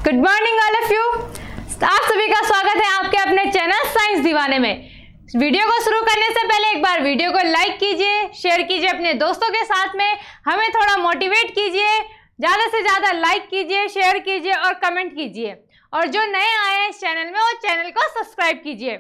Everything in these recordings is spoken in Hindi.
Good morning all of you. आप सभी का स्वागत है आपके अपने चैनल साइंस दीवाने में। वीडियो को शुरू करने से पहले एक बार वीडियो को लाइक कीजिए, शेयर कीजिए अपने दोस्तों के साथ में, हमें थोड़ा मोटिवेट कीजिए, ज़्यादा से ज़्यादा लाइक कीजिए, शेयर कीजिए और कमेंट कीजिए। और जो नए आए हैं इस चैनल में वो चैनल को सब्सक्राइब कीजिए।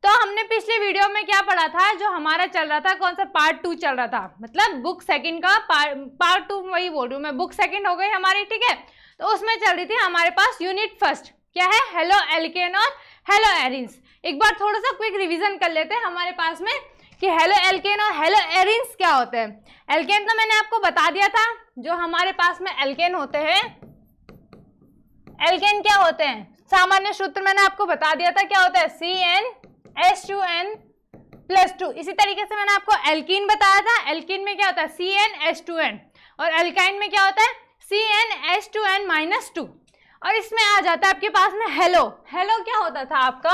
तो हमने पिछले वीडियो में क्या पढ़ा था, जो हमारा चल रहा था कौन सा पार्ट 2 चल रहा था, मतलब बुक सेकंड का पार्ट 2 वही बोल रही हूँ मैं, बुक सेकंड हो गई हमारी, ठीक है। तो उसमें चल रही थी हमारे पास यूनिट फर्स्ट, क्या है, हेलो एल्केन और हेलो एरिन्स। एक बार थोड़ा सा क्विक रिवीजन कर लेते हैं हमारे पास में कि हेलो एल्केन और हेलो एरिन्स क्या होते हैं। एल्केन तो मैंने आपको बता दिया था, जो हमारे पास में एल्केन होते हैं, एल्केन क्या होते हैं, सामान्य सूत्र मैंने आपको बता दिया था क्या होता है, CnH2n+2। इसी तरीके से मैंने आपको एल्कीन बताया था, एल्कीन में क्या होता है CnH2n, और एल्काइन में क्या होता है CnH2n-2। और इसमें आ जाता है आपके पास में हेलो। हेलो क्या होता था आपका,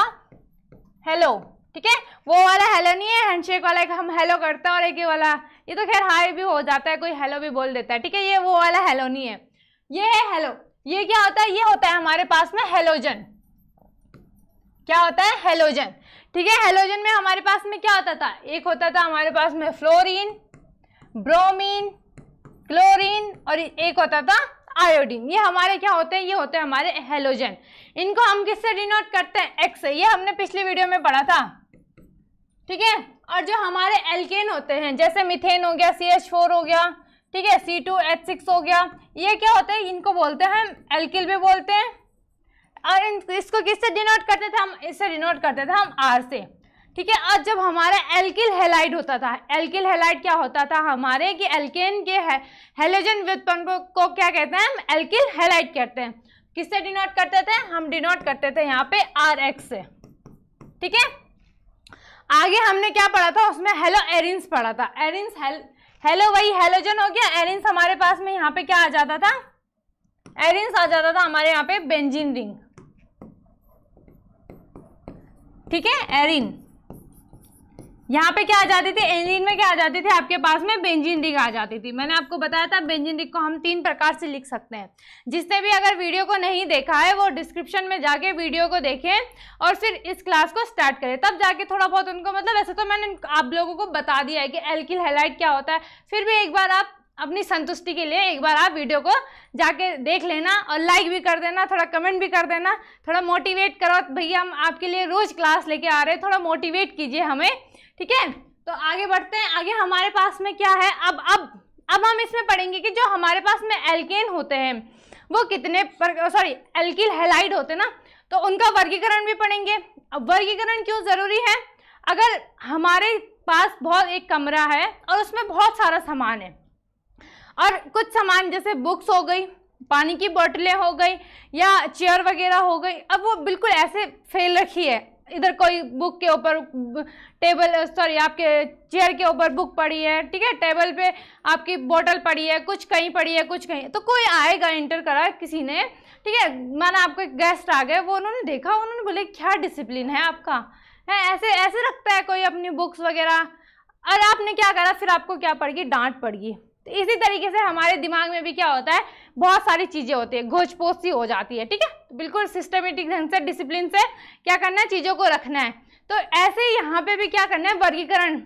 हेलो, ठीक है, वो वाला हेलो नहीं है हैंडशेक वाला, एक हम हेलो करते हैं और एक ये वाला, ये तो खैर हाई भी हो जाता है, कोई हेलो भी बोल देता है, ठीक है, ये वो वाला हेलो नहीं है, ये है हेलो। ये क्या होता है, ये होता है हमारे पास में हेलोजन। क्या होता है, हेलोजन, ठीक है। हेलोजन में हमारे पास में क्या होता था, एक होता था हमारे पास में फ्लोरीन, ब्रोमीन, क्लोरीन और एक होता था आयोडीन। ये हमारे क्या होते हैं, ये होते हैं हमारे हेलोजन। इनको हम किससे डिनोट करते हैं, एक्स से। ये हमने पिछली वीडियो में पढ़ा था, ठीक है। और जो हमारे एल्केन होते हैं, जैसे मीथेन हो गया, CH4 हो गया, ठीक है, C2H6 हो गया, ये क्या होते हैं, इनको बोलते हैं हम एल्किल भी बोलते हैं। और इसको किससे डिनोट करते थे हम, इससे डिनोट करते थे हम आर से, ठीक है। और जब हमारा एल्किल हैलाइड होता था, एल्किल हैलाइड क्या होता था हमारे, कि एल्केन के हेलोजन व्युत्पन्न को क्या कहते हैं, हम एल्किल हैलाइड कहते हैं। किससे डिनोट करते थे, हम डिनोट करते थे यहाँ पे RX से, ठीक है। आगे हमने क्या पढ़ा था, उसमें हेलो एरिन्स पढ़ा था। एरिन्स हेलो वही हेलोजन हो गया, एरिन्स हमारे पास में यहाँ पे क्या आ जाता था, एरिन्स आ जाता था हमारे यहाँ पे बेंजीन रिंग, ठीक है। एरिन यहाँ पे क्या आ जाती थी, एरिन में क्या आ जाती थी आपके पास में बेंजीन रिंग आ जाती थी। मैंने आपको बताया था बेंजीन रिंग को हम 3 प्रकार से लिख सकते हैं। जिसने भी अगर वीडियो को नहीं देखा है वो डिस्क्रिप्शन में जाके वीडियो को देखें और फिर इस क्लास को स्टार्ट करें, तब जाके थोड़ा बहुत उनको, मतलब ऐसे तो मैंने आप लोगों को बता दिया है कि एल्किल हैलाइड क्या होता है, फिर भी एक बार आप अपनी संतुष्टि के लिए एक बार आप वीडियो को जाके देख लेना और लाइक भी कर देना, थोड़ा कमेंट भी कर देना, थोड़ा मोटिवेट करो, भैया हम आपके लिए रोज क्लास लेके आ रहे हैं, थोड़ा मोटिवेट कीजिए हमें, ठीक है। तो आगे बढ़ते हैं। आगे हमारे पास में क्या है, अब हम इसमें पढ़ेंगे कि जो हमारे पास में एल्केन होते हैं वो कितने एल्किल हैलाइड होते हैं ना, तो उनका वर्गीकरण भी पढ़ेंगे। अब वर्गीकरण क्यों जरूरी है, अगर हमारे पास बहुत एक कमरा है और उसमें बहुत सारा सामान है, और कुछ सामान जैसे बुक्स हो गई, पानी की बोतलें हो गई या चेयर वगैरह हो गई, अब वो बिल्कुल ऐसे फैल रखी है, इधर कोई बुक के ऊपर आपके चेयर के ऊपर बुक पड़ी है, ठीक है, टेबल पे आपकी बोतल पड़ी है, कुछ कहीं पड़ी है, कुछ कहीं, तो कोई आएगा, इंटर करा किसी ने, ठीक है, माना आपके गेस्ट आ गए, वो उन्होंने देखा, उन्होंने बोले क्या डिसिप्लिन है आपका, है ऐसे ऐसे रखता है कोई अपनी बुक्स वगैरह, और आपने क्या करा, फिर आपको क्या पड़गी, डांट पड़गी। तो इसी तरीके से हमारे दिमाग में भी क्या होता है, बहुत सारी चीजें होती है, घोच-पोच सी हो जाती है, ठीक है। तो बिल्कुल सिस्टमेटिक ढंग से, डिसिप्लिन से क्या करना है, चीजों को रखना है। तो ऐसे ही यहाँ पे भी क्या करना है, वर्गीकरण।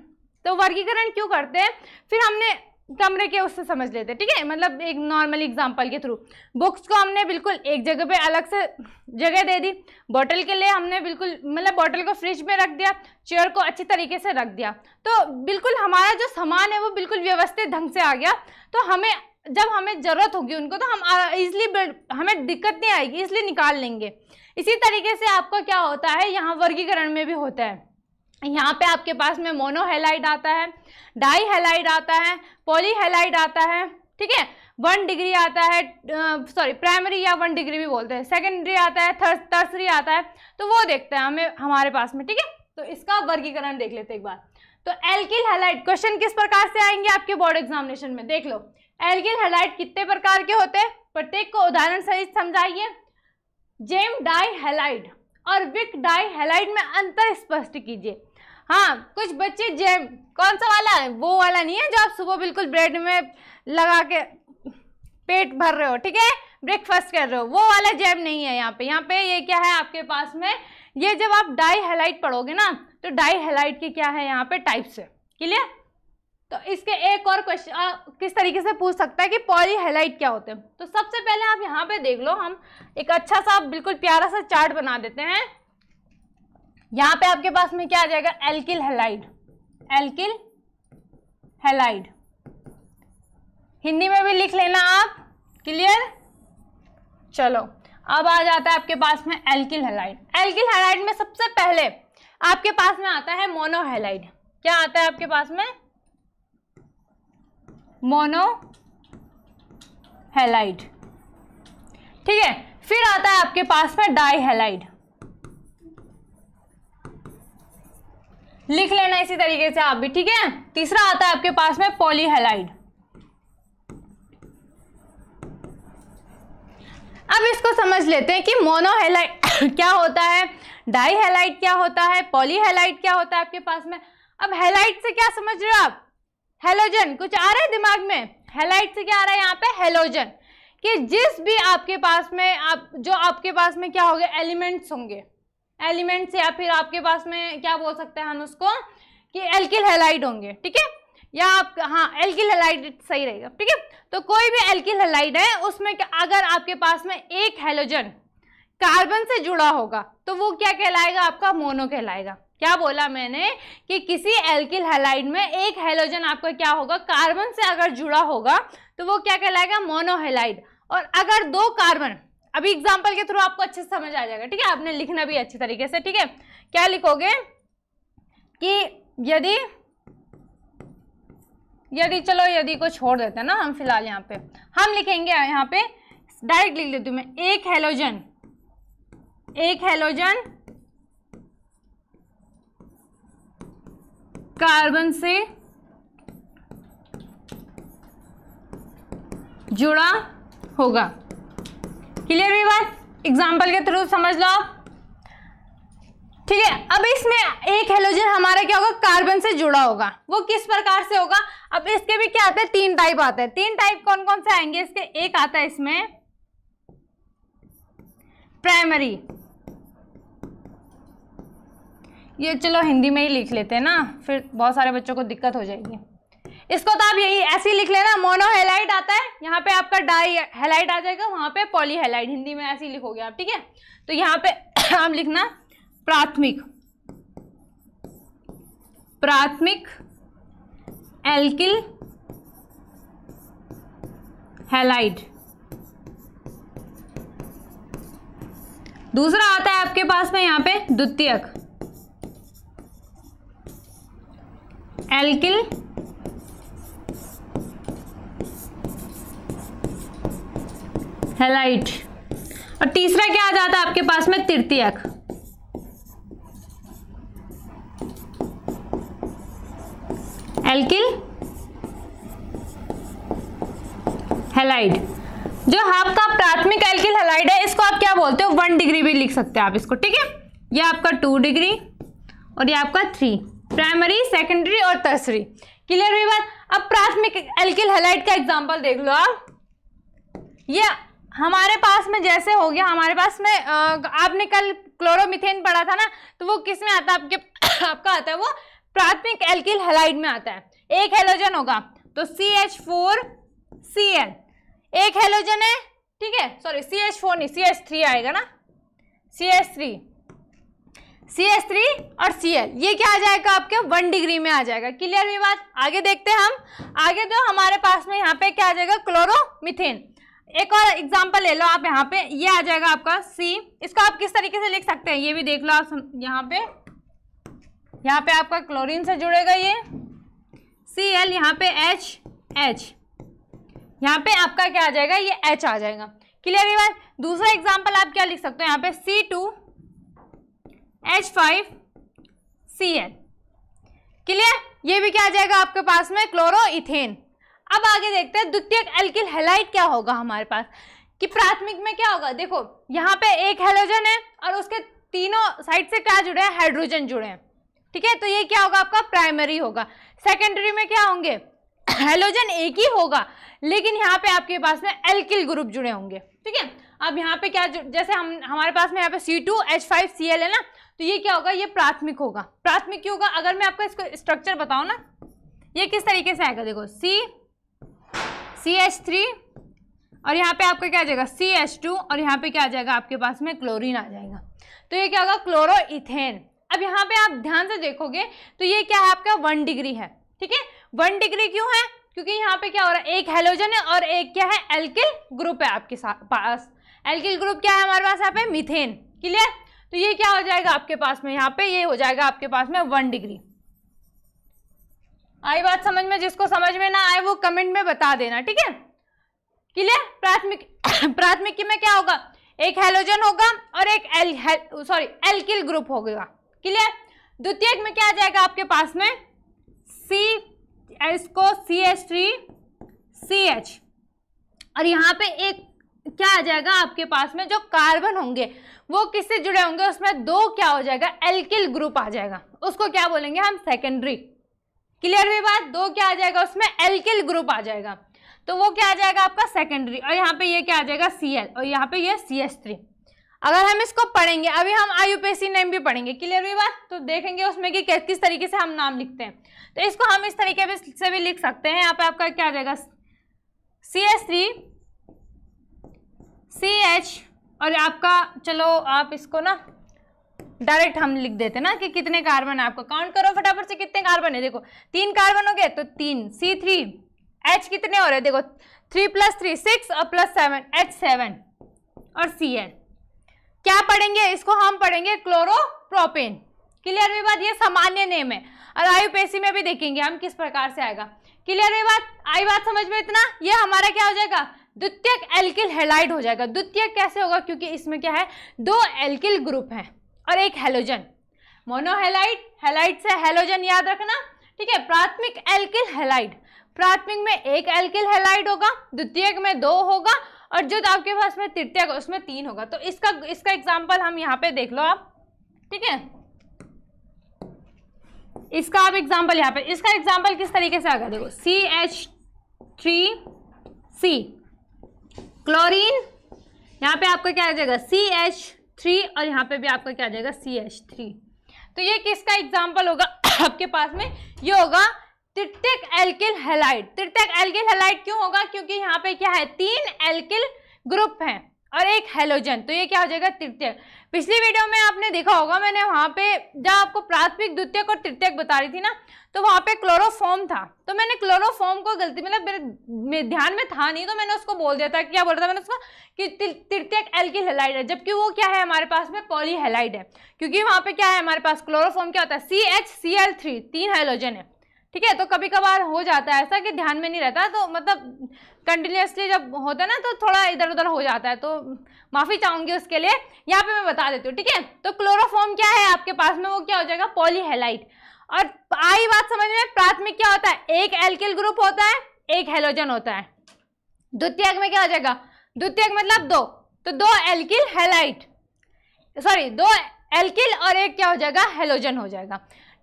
तो वर्गीकरण क्यों करते हैं, फिर हमने कमरे के उससे समझ लेते हैं, ठीक है, मतलब एक नॉर्मल एग्जांपल के थ्रू। बुक्स को हमने बिल्कुल एक जगह पे अलग से जगह दे दी, बोतल के लिए हमने बिल्कुल, मतलब बोतल को फ्रिज में रख दिया, चेयर को अच्छी तरीके से रख दिया, तो बिल्कुल हमारा जो सामान है वो बिल्कुल व्यवस्थित ढंग से आ गया। तो हमें जब हमें ज़रूरत होगी उनको, तो हम ईजिली, हमें दिक्कत नहीं आएगी, इसलिए निकाल लेंगे। इसी तरीके से आपका क्या होता है, यहाँ वर्गीकरण में भी होता है। यहाँ पे आपके पास में मोनो हैलाइड आता है, डाई हैलाइड आता है, पॉली हैलाइड आता है, ठीक है, 1 डिग्री आता है, प्राइमरी या 1 डिग्री भी बोलते हैं, सेकेंडरी आता है, टर्सरी आता है, तो वो देखते हैं हमें हमारे पास में, ठीक है। तो इसका वर्गीकरण देख लेते हैं एक बार। तो एल्किल हैलाइड, क्वेश्चन किस प्रकार से आएंगे आपके बोर्ड एग्जामिनेशन में, देख लो। एल्किल हैलाइड कितने प्रकार के होते हैं, प्रत्येक को उदाहरण सहित समझाइए। जेम डाई हैलाइड और विक डाई हैलाइड में अंतर स्पष्ट कीजिए। हाँ, कुछ बच्चे जेम कौन सा वाला है, वो वाला नहीं है जो आप सुबह बिल्कुल ब्रेड में लगा के पेट भर रहे हो, ठीक है, ब्रेकफास्ट कर रहे हो, वो वाला जैम नहीं है यहाँ पे। यहाँ पे ये क्या है आपके पास में, ये जब आप डाई हैलाइड पढ़ोगे ना तो डाई हैलाइड की क्या है यहाँ पे टाइप्स है, क्लियर। तो इसके एक और क्वेश्चन किस तरीके से पूछ सकता है कि पॉली हैलाइड क्या होते हैं। तो सबसे पहले आप यहाँ पे देख लो, हम एक अच्छा सा बिल्कुल प्यारा सा चार्ट बना देते हैं। यहाँ पे आपके पास में क्या आ जाएगा, alkyl halide, alkyl halide, Hindi में भी लिख लेना आप, क्लियर। चलो अब आ जाता है आपके पास में एल्किल हैलाइड। एल्किल हैलाइड में सबसे पहले आपके पास में आता है मोनो हैलाइड। क्या आता है आपके पास में, मोनो हैलाइड, ठीक है। फिर आता है आपके पास में डाई हैलाइड, लिख लेना इसी तरीके से आप भी, ठीक है। तीसरा आता है आपके पास में पॉली हैलाइड। अब इसको समझ लेते हैं कि मोनो हैलाइड क्या होता है, डाई हैलाइड क्या होता है, पॉली हैलाइड क्या होता है आपके पास में। अब हैलाइड से क्या समझ रहे हो आप, हेलोजन, कुछ आ रहा है दिमाग में। हैलाइड से क्या आ रहा है यहाँ पे, हेलोजन, कि जिस भी आपके पास में जो आपके पास में क्या होंगे, एलिमेंट्स होंगे, एलिमेंट्स, या फिर आपके पास में क्या बोल सकते हैं हम उसको कि एल्किल हैलाइड होंगे, ठीक है। या आप, हाँ एल्किल हैलाइड सही रहेगा, ठीक है। तो कोई भी एल्किल हैलाइड है उसमें अगर आपके पास में एक हैलोजन कार्बन से जुड़ा होगा तो वो क्या कहलाएगा, आपका मोनो कहलाएगा। क्या बोला मैंने कि किसी एल्किल हैलाइड में एक हैलोजन आपका क्या होगा, कार्बन से अगर जुड़ा होगा तो वो क्या कहलाएगा, मोनो हैलाइड। और अगर दो कार्बन, अभी एग्जांपल के थ्रू आपको अच्छे से समझ आ जाएगा, ठीक है। आपने लिखना भी अच्छी तरीके से, ठीक है। क्या लिखोगे कि चलो यदि को छोड़ देते हैं ना हम फिलहाल, यहाँ पे हम लिखेंगे, यहाँ पे डायरेक्ट लिख लेती हूँ मैं, एक हैलोजन कार्बन से जुड़ा होगा, क्लियर हुई बात। एग्जाम्पल के थ्रू समझ लो आप, ठीक है। अब इसमें एक हैलोजन हमारा क्या होगा, कार्बन से जुड़ा होगा, वो किस प्रकार से होगा। अब इसके भी क्या आते हैं, 3 टाइप आते हैं। 3 टाइप कौन कौन से आएंगे इसके, एक आता है इसमें प्राइमरी, ये चलो हिंदी में ही लिख लेते हैं ना, फिर बहुत सारे बच्चों को दिक्कत हो जाएगी। इसको तो आप यही ऐसे ही लिख लेना, मोनो हैलाइड आता है, यहाँ पे आपका डाई हैलाइड आ जाएगा, वहां पे पॉली हैलाइड, हिंदी में ऐसे ही लिखोगे आप, ठीक है। तो यहाँ पे आप लिखना प्राथमिक एल्किल हैलाइड। दूसरा आता है आपके पास में यहाँ पे द्वितीयक एल्किल हैलाइड। और तीसरा क्या आ जाता है आपके पास में, तृतीयक एल्किल हैलाइड। जो आपका प्राथमिक एल्किल हैलाइड है इसको आप क्या बोलते हो, 1 डिग्री भी लिख सकते हैं आप इसको, ठीक है। ये आपका 2 डिग्री और ये आपका 3, प्राइमरी, सेकेंडरी और टर्सरी, क्लियर हुई बात। अब प्राथमिक एल्किल हैलाइड का एग्जांपल देख लो आप। ये हमारे पास में जैसे हो गया, हमारे पास में आपने कल क्लोरोमीथेन पढ़ा था ना, तो वो किस में आता है आपका आता है वो प्राथमिक एल्किल हैलाइड में आता है। एक हैलोजन होगा तो CH4Cl, एक हैलोजन है, ठीक है, सॉरी CH4 नहीं, CH3 आएगा ना, CH3 और Cl, ये क्या आ जाएगा आपके 1 डिग्री में आ जाएगा, क्लियर हुई बात। आगे देखते हैं हम, आगे तो हमारे पास में यहाँ पे क्या आ जाएगा, क्लोरोमीथेन। एक और एग्जांपल ले लो आप, यहाँ पे ये आ जाएगा आपका C। इसको आप किस तरीके से लिख सकते हैं ये भी देख लो आप। यहाँ पे आपका क्लोरीन से जुड़ेगा ये Cl, यहाँ पे H, यहाँ पे आपका क्या आ जाएगा, ये H आ जाएगा, क्लियर है बात। दूसरा एग्जांपल आप क्या लिख सकते हो, यहाँ पे C2H5Cl, क्लियर। ये भी क्या आ जाएगा आपके पास में, क्लोरोइथेन। अब आगे देखते हैं द्वितीयक एल्किल हैलाइड क्या होगा हमारे पास, कि प्राथमिक में क्या होगा। देखो यहाँ पे एक हैलोजन है और उसके तीनों साइड से क्या जुड़े हैं, हाइड्रोजन जुड़े हैं, ठीक है। तो ये क्या होगा आपका प्राइमरी होगा। सेकेंडरी में क्या होंगे, हैलोजन एक ही होगा लेकिन यहाँ पे आपके पास में एल्किल ग्रुप जुड़े होंगे, ठीक है। अब यहाँ पे क्या, जैसे हमारे पास में यहाँ पे C2H5Cl है ना, तो ये क्या होगा, ये प्राथमिक होगा। प्राथमिक क्यों होगा, अगर मैं आपको इसको स्ट्रक्चर बताऊँ ना, ये किस तरीके से आएगा, देखो CH3 और यहाँ पे आपका क्या आ जाएगा CH2 और यहाँ पे क्या आ जाएगा आपके पास में क्लोरीन आ जाएगा, तो ये क्या होगा क्लोरोइथेन। अब यहाँ पे आप ध्यान से देखोगे तो ये क्या है आपका 1 डिग्री है, ठीक है। 1 डिग्री क्यों है, क्योंकि यहाँ पे क्या हो रहा है, एक हेलोजन है और एक क्या है एल्किल ग्रुप है आपके पास। एल्किल ग्रुप क्या है हमारे पास यहाँ पे, मीथेन। क्लियर, तो ये क्या हो जाएगा आपके पास में, यहाँ पे ये हो जाएगा आपके पास में 1 डिग्री। आई बात समझ में, जिसको समझ में ना आए वो कमेंट में बता देना, ठीक है। क्लियर, प्राथमिक में क्या होगा, एक हेलोजन होगा और एक एल्किल ग्रुप होगा। क्लियर, द्वितीयक में क्या आ जाएगा आपके पास में इसको CH3CH और यहाँ पे एक क्या आ जाएगा आपके पास में, जो कार्बन होंगे वो किससे जुड़े होंगे, उसमें 2 क्या हो जाएगा एल्किल ग्रुप आ जाएगा, उसको क्या बोलेंगे हम, सेकेंडरी। क्लियर हुई बात, 2 क्या आ जाएगा उसमें एल्किल ग्रुप आ जाएगा, तो वो क्या आ जाएगा आपका सेकेंडरी। और यहाँ पे ये क्या आ जाएगा Cl और यहाँ पे ये CH3। अगर हम इसको पढ़ेंगे, अभी हम IUPAC नेम भी पढ़ेंगे, क्लियर हुई बात, तो देखेंगे उसमें कि किस तरीके से हम नाम लिखते हैं। तो इसको हम इस तरीके से भी लिख सकते हैं, यहाँ पे आपका क्या आ जाएगा CH3CH और आपका, चलो आप इसको ना डायरेक्ट हम लिख देते ना कि कितने कार्बन है आपको, काउंट करो फटाफट से कितने कार्बन है। देखो 3 कार्बन हो गए तो 3 C3H कितने हो रहे हैं, देखो 3 + 3 6 और +7 H7 और Cl। क्या पढ़ेंगे इसको, हम पढ़ेंगे क्लोरोप्रोपेन। क्लियर हुई बात, ये सामान्य नेम है और IUPAC में भी देखेंगे हम किस प्रकार से आएगा। क्लियर हुई बात, आई बात समझ में इतना। ये हमारा क्या हो जाएगा, द्वितीयक एल्किल हैलाइड हो जाएगा। द्वितीयक कैसे होगा, क्योंकि इसमें क्या है 2 एल्किल ग्रुप हैं और एक हेलोजन, मोनोहेलाइड, हेलाइड से हेलोजन याद रखना, ठीक है। प्राथमिक एल्किल हैलाइड, प्राथमिक में एक एल्किल हैलाइड होगा, द्वितीयक में 2 होगा और जो आपके पास में तृतीयक उसमें 3 होगा। तो इसका एग्जांपल हम यहाँ पे देख लो आप, ठीक है। इसका आप एग्जांपल यहाँ पे, इसका एग्जांपल किस तरीके से आएगा, देखो CH3C क्लोरीन, यहाँ पे आपका क्या आ जाएगा CH3 और यहाँ पे भी आपका क्या आ जाएगा CH3। तो ये किसका एग्जांपल होगा आपके पास में, ये होगा तृतीयक एल्किल हैलाइड। तृतीयक एल्किल हैलाइड क्यों होगा, क्योंकि यहाँ पे क्या है 3 एल्किल ग्रुप हैं और एक हेलोजन, तो ये क्या हो जाएगा तृतीयक। पिछली वीडियो में आपने देखा होगा, मैंने वहाँ पे जब आपको प्राथमिक, द्वितीयक और तृतीयक बता रही थी ना, तो वहाँ पे क्लोरोफॉर्म था, तो मैंने क्लोरोफॉर्म को गलती, मतलब मेरे ध्यान में था नहीं, तो मैंने उसको बोल दिया था, क्या बोल रहा था मैंने उसको, कि तृतीयक एल्किल हैलाइड है, जबकि वो क्या है हमारे पास में पॉलीहैलाइड है। क्योंकि वहाँ पे क्या है हमारे पास क्लोरोफॉर्म क्या होता है CHCl3, 3 हेलोजन है, ठीक है। तो कभी कभार हो जाता है ऐसा कि ध्यान में नहीं रहता, तो मतलब कंटिन्यूसली जब होता है ना तो थोड़ा इधर उधर हो जाता है, तो माफी चाहूंगी उसके लिए, यहाँ पे मैं बता देती हूँ, ठीक है। तो क्लोरोफॉर्म क्या है आपके पास में, वो क्या हो जाएगा पॉलीहैलाइड। और आई बात समझ में, प्राथमिक क्या होता है, एक एल्किल ग्रुप होता है, एक हेलोजन होता है। द्वितीयक में क्या हो जाएगा, द्वितीयक मतलब 2, तो 2 एल्किल हैलाइड, सॉरी 2 एल्किल और एक क्या हो जाएगा हेलोजन हो जाएगा।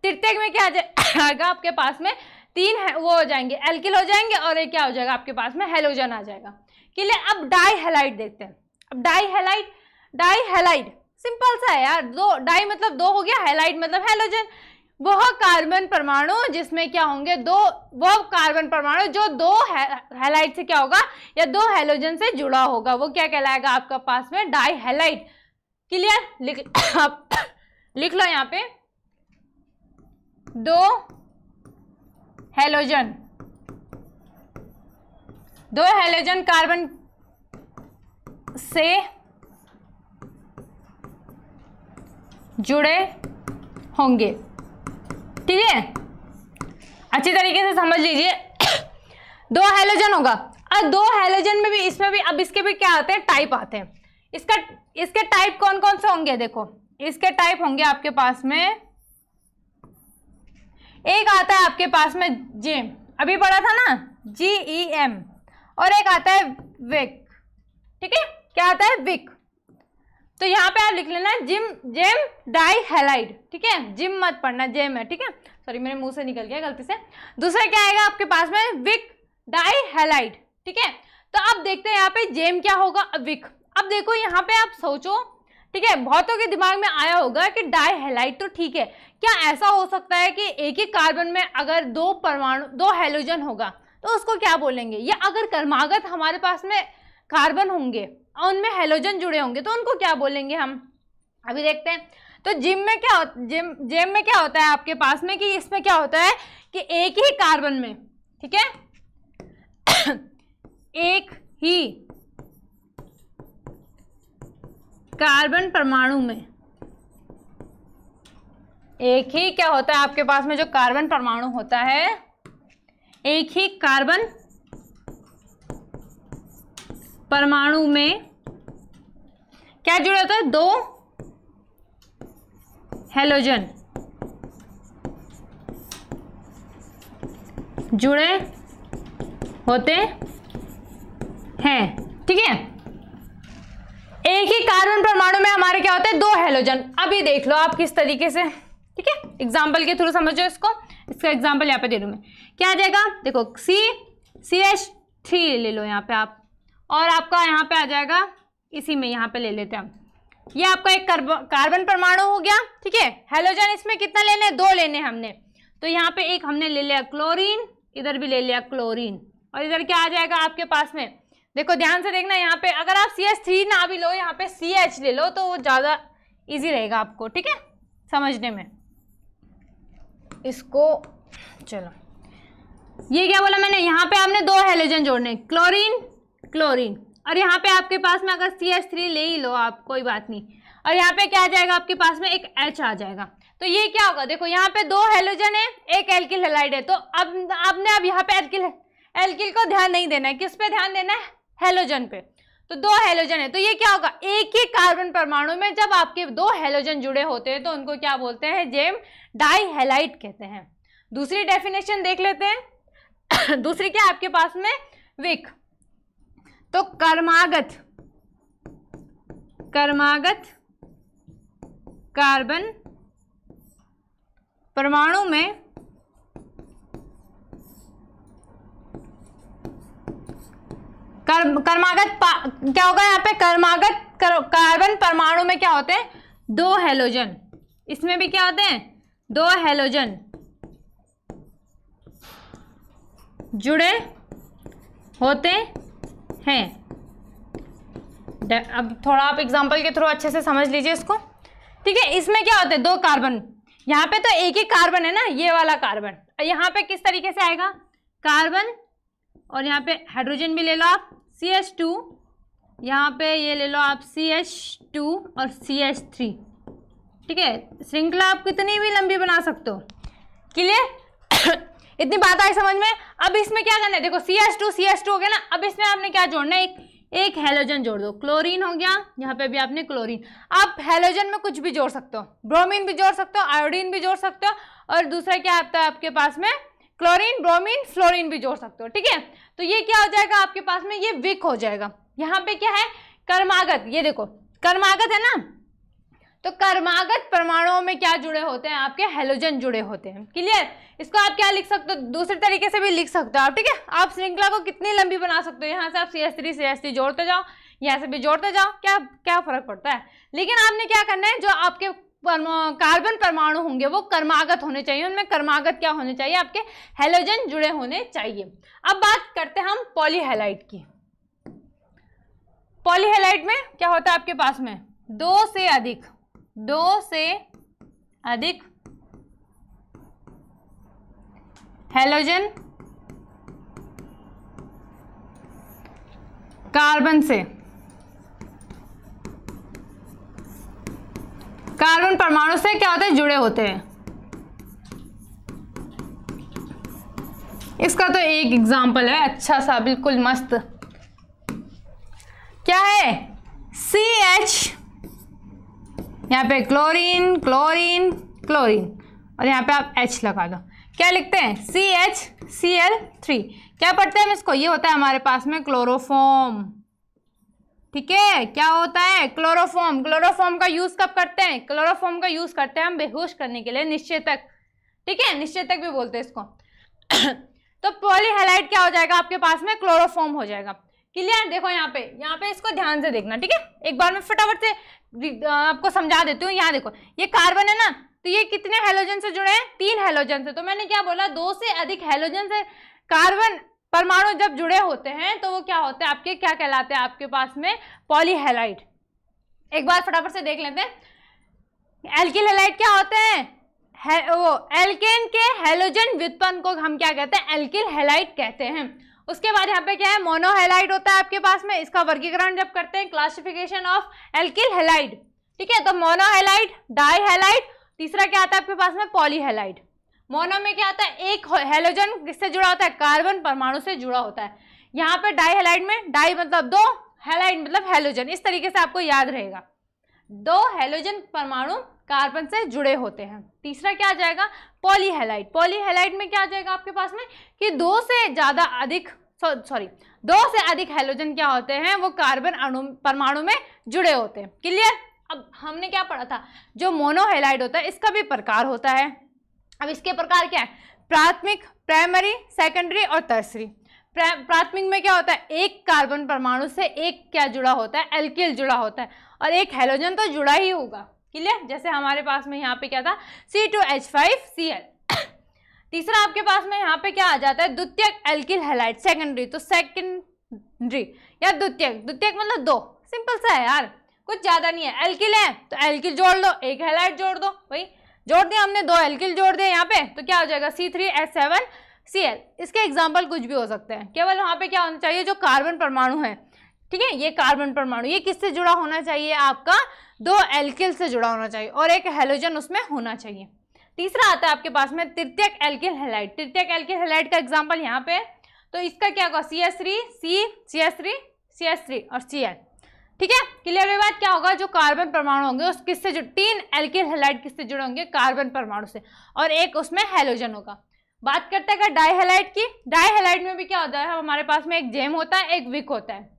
तृतीयक में क्या आ जाएगा आपके पास में 3 वो हो जाएंगे, एल्किल हो जाएंगे और एक क्या हो जाएगा आपके पास में हेलोजन आ जाएगा। क्लियर, अब डाई हैलाइड देखते हैं। अब डाई हैलाइड सिंपल सा है यार, 2 डाई मतलब 2 हो गया, हैलाइड मतलब हेलोजन। वह कार्बन परमाणु जिसमें क्या होंगे 2, वो कार्बन परमाणु जो 2 हैलाइड से क्या होगा या 2 हेलोजन से जुड़ा होगा, वो क्या कहलाएगा आपका पास में डाई हैलाइड। क्लियर, लिख लो यहाँ पे 2 हेलोजन, 2 हेलोजन कार्बन से जुड़े होंगे, ठीक है। अच्छी तरीके से समझ लीजिए 2 हेलोजन होगा, और 2 हेलोजन में भी, इसमें भी, अब इसके भी क्या आते हैं टाइप आते हैं। इसके टाइप कौन कौन से होंगे, देखो इसके टाइप होंगे आपके पास में, एक आता है आपके पास में जेम, अभी पढ़ा था ना GEM, और एक आता है विक, ठीक है, क्या आता है विक। तो यहाँ पे आप लिख लेना जेम डाई हैलाइड, ठीक है, जिम मत पढ़ना, जेम है, ठीक है, सॉरी मेरे मुंह से निकल गया गलती से। दूसरा क्या आएगा आपके पास में विक डाई हैलाइड, ठीक है। तो अब देखते हैं यहाँ पे जेम क्या होगा, विक। अब देखो यहाँ पे आप सोचो, ठीक है, बहुतों के दिमाग में आया होगा कि डाई हैलाइड तो ठीक है, क्या ऐसा हो सकता है कि एक ही कार्बन में अगर दो परमाणु, दो हैलोजन होगा तो उसको क्या बोलेंगे, या अगर क्रमागत हमारे पास में कार्बन होंगे और उनमें हैलोजन जुड़े होंगे तो उनको क्या बोलेंगे हम, अभी देखते हैं। तो जेम में क्या होता है आपके पास में कि इसमें क्या होता है कि एक ही कार्बन में, ठीक है, एक ही कार्बन परमाणु में, एक ही क्या होता है आपके पास में जो कार्बन परमाणु होता है, एक ही कार्बन परमाणु में क्या जुड़ा होता है, दो हैलोजन जुड़े होते हैं, ठीक है। एक ही कार्बन परमाणु में हमारे क्या होते हैं, दो हैलोजन। अभी देख लो आप किस तरीके से, ठीक है, एग्जाम्पल के थ्रू समझो इसको। इसका एग्जाम्पल यहाँ पे दे दूँ मैं, क्या आ जाएगा, देखो CH3 ले लो यहाँ पे आप, और आपका यहाँ पे आ जाएगा, इसी में यहाँ पे ले लेते हैं हम, ये आपका एक कार्बन परमाणु हो गया, ठीक है। हैलोजन इसमें कितना लेने, दो लेने हमने, तो यहाँ पे एक हमने ले लिया क्लोरीन, इधर भी ले लिया क्लोरीन, और इधर क्या आ जाएगा आपके पास में, देखो ध्यान से देखना, यहाँ पे अगर आप CH3 ना भी लो, यहाँ पे CH ले लो तो वो ज़्यादा इजी रहेगा आपको, ठीक है, समझने में इसको। चलो ये क्या बोला मैंने, यहाँ पे आपने दो हैलोजन जोड़ने, क्लोरीन क्लोरीन, और यहाँ पे आपके पास में अगर CH3 ले ही लो आप, कोई बात नहीं, और यहाँ पे क्या आ जाएगा आपके पास में, एक H आ जाएगा। तो ये क्या होगा, देखो यहाँ पे दो हैलोजन है, एक एल्किल हैलाइड है, तो अब आपने अब यहाँ पे एल्किल को ध्यान नहीं देना है, किस पे ध्यान देना है, हैलोजन पे। तो दो हैलोजन है, तो ये क्या होगा, एक ही कार्बन परमाणु में जब आपके दो हैलोजन जुड़े होते हैं तो उनको क्या बोलते हैं, जेम डाई हैलाइड कहते हैं। दूसरी डेफिनेशन देख लेते हैं। दूसरी क्या आपके पास में, विक। तो कर्मागत कार्बन परमाणु में कर्मागत क्या होगा यहाँ पे, कर्मागत कार्बन परमाणु में क्या होते हैं, दो हैलोजन, इसमें भी क्या होते हैं, दो हैलोजन जुड़े होते हैं। अब थोड़ा आप एग्जांपल के थ्रू अच्छे से समझ लीजिए इसको, ठीक है। इसमें क्या होते हैं, दो कार्बन, यहाँ पे तो एक ही कार्बन है ना, ये वाला कार्बन, यहाँ पे किस तरीके से आएगा, कार्बन और यहाँ पे हाइड्रोजन भी ले लो आप, CH2, यहाँ पे ये ले लो आप CH2 और CH3, ठीक है। श्रृंखला आप कितनी भी लंबी बना सकते हो, क्लियर। इतनी बात आई समझ में। अब इसमें क्या करना है, देखो CH2 हो गया ना, अब इसमें आपने क्या जोड़ना है, एक हैलोजन जोड़ दो, क्लोरीन हो गया, यहाँ पे भी आपने क्लोरीन। आप हैलोजन में कुछ भी जोड़ सकते हो, ब्रोमीन भी जोड़ सकते हो, आयोडीन भी जोड़ सकते हो, और दूसरा क्या आता है आपके पास में, क्लोरीन, ब्रोमीन, फ्लोरीन भी जोड़ सकते हो, ठीक है। तो ये क्या हो जाएगा आपके पास में, ये विक हो जाएगा। यहाँ पे क्या है, कर्मागत, ये देखो कर्मागत है ना, तो कर्मागत परमाणुओं में क्या जुड़े होते हैं, आपके हैलोजन जुड़े होते हैं, क्लियर। इसको आप क्या लिख सकते हो, दूसरे तरीके से भी लिख सकते हो आप, ठीक है। आप श्रृंखला को कितनी लंबी बना सकते हो, यहाँ से आप CH3 जोड़ते जाओ, यहाँ से भी जोड़ते जाओ, क्या फर्क पड़ता है। लेकिन आपने क्या करना है, जो आपके कार्बन परमाणु होंगे वो कर्मागत होने चाहिए, उनमें कर्मागत क्या होने चाहिए, आपके हैलोजन जुड़े होने चाहिए। अब बात करते हैं हम पॉलीहैलाइड की। पॉलीहैलाइड में क्या होता है आपके पास में, दो से अधिक हैलोजन कार्बन से, कार्बन परमाणु से क्या होते हैं, जुड़े होते हैं। इसका तो एक एग्जाम्पल है अच्छा सा, बिल्कुल मस्त, क्या है, CH, यहाँ पे क्लोरीन क्लोरीन क्लोरीन, और यहाँ पे आप H लगा दो, क्या लिखते हैं, CHCl3। क्या पढ़ते हैं हम इसको, ये होता है हमारे पास में क्लोरोफॉर्म, ठीक है। क्या होता है, क्लोरोफॉर्म। क्लोरोफॉर्म का यूज कब करते हैं, क्लोरोफॉर्म का यूज करते हैं हम बेहोश करने के लिए, निश्चेतक, ठीक है, निश्चेतक भी बोलते हैं इसको। तो पॉलीहैलाइड क्या हो जाएगा आपके पास में, क्लोरोफॉर्म हो जाएगा। क्लियर? देखो यहाँ पे इसको ध्यान से देखना, ठीक है? एक बार मैं फटाफट से आपको समझा देती हूँ। यहाँ देखो, ये कार्बन है ना, तो ये कितने हैलोजन से जुड़े हैं? 3 हैलोजन से। तो मैंने क्या बोला, 2 से अधिक हैलोजन से कार्बन परमाणु जब जुड़े होते हैं तो वो क्या होते हैं आपके, क्या कहलाते हैं आपके पास में? पॉलीहैलाइड। एक बार फटाफट से देख लेते हैं। एल्किल हैलाइड क्या होते हैं? वो एल्केन के हैलोजन व्युत्पन्न को हम क्या कहते हैं? एल्किल हैलाइड कहते हैं। उसके बाद यहाँ पे क्या है? मोनोहैलाइड होता है आपके पास में। इसका वर्गीकरण जब करते हैं, क्लासिफिकेशन ऑफ एल्किल हैलाइड, ठीक है? तो मोनोहैलाइड, डाईहैलाइड, तीसरा क्या आता है आपके पास में? पॉलीहैलाइड। मोनो में क्या आता है? एक हैलोजन किससे जुड़ा होता है? कार्बन परमाणु से जुड़ा होता है। यहाँ पे डाईहैलाइड में, डाई मतलब 2, हैलाइड मतलब हैलोजन। इस तरीके से आपको याद रहेगा, 2 हैलोजन परमाणु कार्बन से जुड़े होते हैं। तीसरा क्या आ जाएगा? पॉलीहैलाइड। पॉलीहैलाइड में क्या आ जाएगा आपके पास में कि 2 से अधिक हैलोजन क्या होते हैं? वो कार्बन परमाणु में जुड़े होते हैं। क्लियर? अब हमने क्या पढ़ा था, जो मोनोहैलाइड होता है इसका भी प्रकार होता है। अब इसके प्रकार क्या है? प्राथमिक, प्राइमरी, सेकेंडरी और टर्सरी। प्राथमिक में क्या होता है? एक कार्बन परमाणु से एक क्या जुड़ा होता है? एल्किल जुड़ा होता है, और एक हैलोजन तो जुड़ा ही होगा। क्लियर? जैसे हमारे पास में यहाँ पे क्या था? C2H5Cl। तीसरा आपके पास में यहाँ पे क्या आ जाता है? द्वितीयक एल्किल हैलाइड। सेकेंडरी तो सेकेंडरी या द्वितीयक, द्वितीयक मतलब 2। सिंपल सा है यार, कुछ ज्यादा नहीं है। एल्किल है तो एल्किल जोड़ लो, एक हैलाइड जोड़ दो। भाई जोड़ दिया हमने, 2 एल्किल जोड़ दिए यहाँ पे, तो क्या हो जाएगा? C3H7Cl। इसके एग्जाम्पल कुछ भी हो सकते हैं, केवल वहाँ पे क्या होना चाहिए? जो कार्बन परमाणु है, ठीक है, ये कार्बन परमाणु ये किससे जुड़ा होना चाहिए? आपका 2 एल्किल से जुड़ा होना चाहिए और एक हैलोजन उसमें होना चाहिए। तीसरा आता है आपके पास में तृतीयक एल्किल हैलाइड। तृतीयक एल्किल हैलाइड का एग्जाम्पल यहाँ पे, तो इसका क्या होगा? CH3, CH3, CH3 और Cl। ठीक है? क्लियर हुई बात? क्या होगा? जो कार्बन परमाणु होंगे उस किससे 3 एल्किल हैलाइड किससे जुड़े होंगे? कार्बन परमाणु से, और एक उसमें हैलोजन होगा। बात करते हैं डाईहैलाइड की। डाईहैलाइड में भी क्या होता है? हमारे पास में एक जेम होता है, एक विक होता है।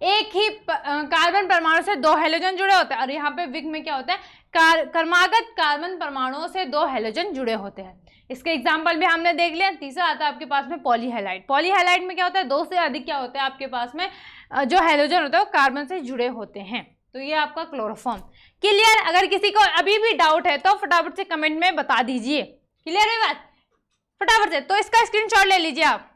एक ही कार्बन परमाणु से 2 हैलोजन जुड़े होते हैं, और यहाँ पे विक में क्या होता है? क्रमागत कार्बन परमाणुओं से 2 हैलोजन जुड़े होते हैं। इसके एग्जाम्पल भी हमने देख लिया। तीसरा आता है आपके पास में पॉलीहैलाइड। पॉलीहैलाइड में क्या होता है? 2 से अधिक क्या होता है आपके पास में? जो हैलोजन होता है वो कार्बन से जुड़े होते हैं। तो ये आपका क्लोरोफॉर्म। क्लियर? अगर किसी को अभी भी डाउट है तो फटाफट से कमेंट में बता दीजिए। क्लियर है बात? फटाफट से। तो इसका स्क्रीनशॉट ले लीजिए, आप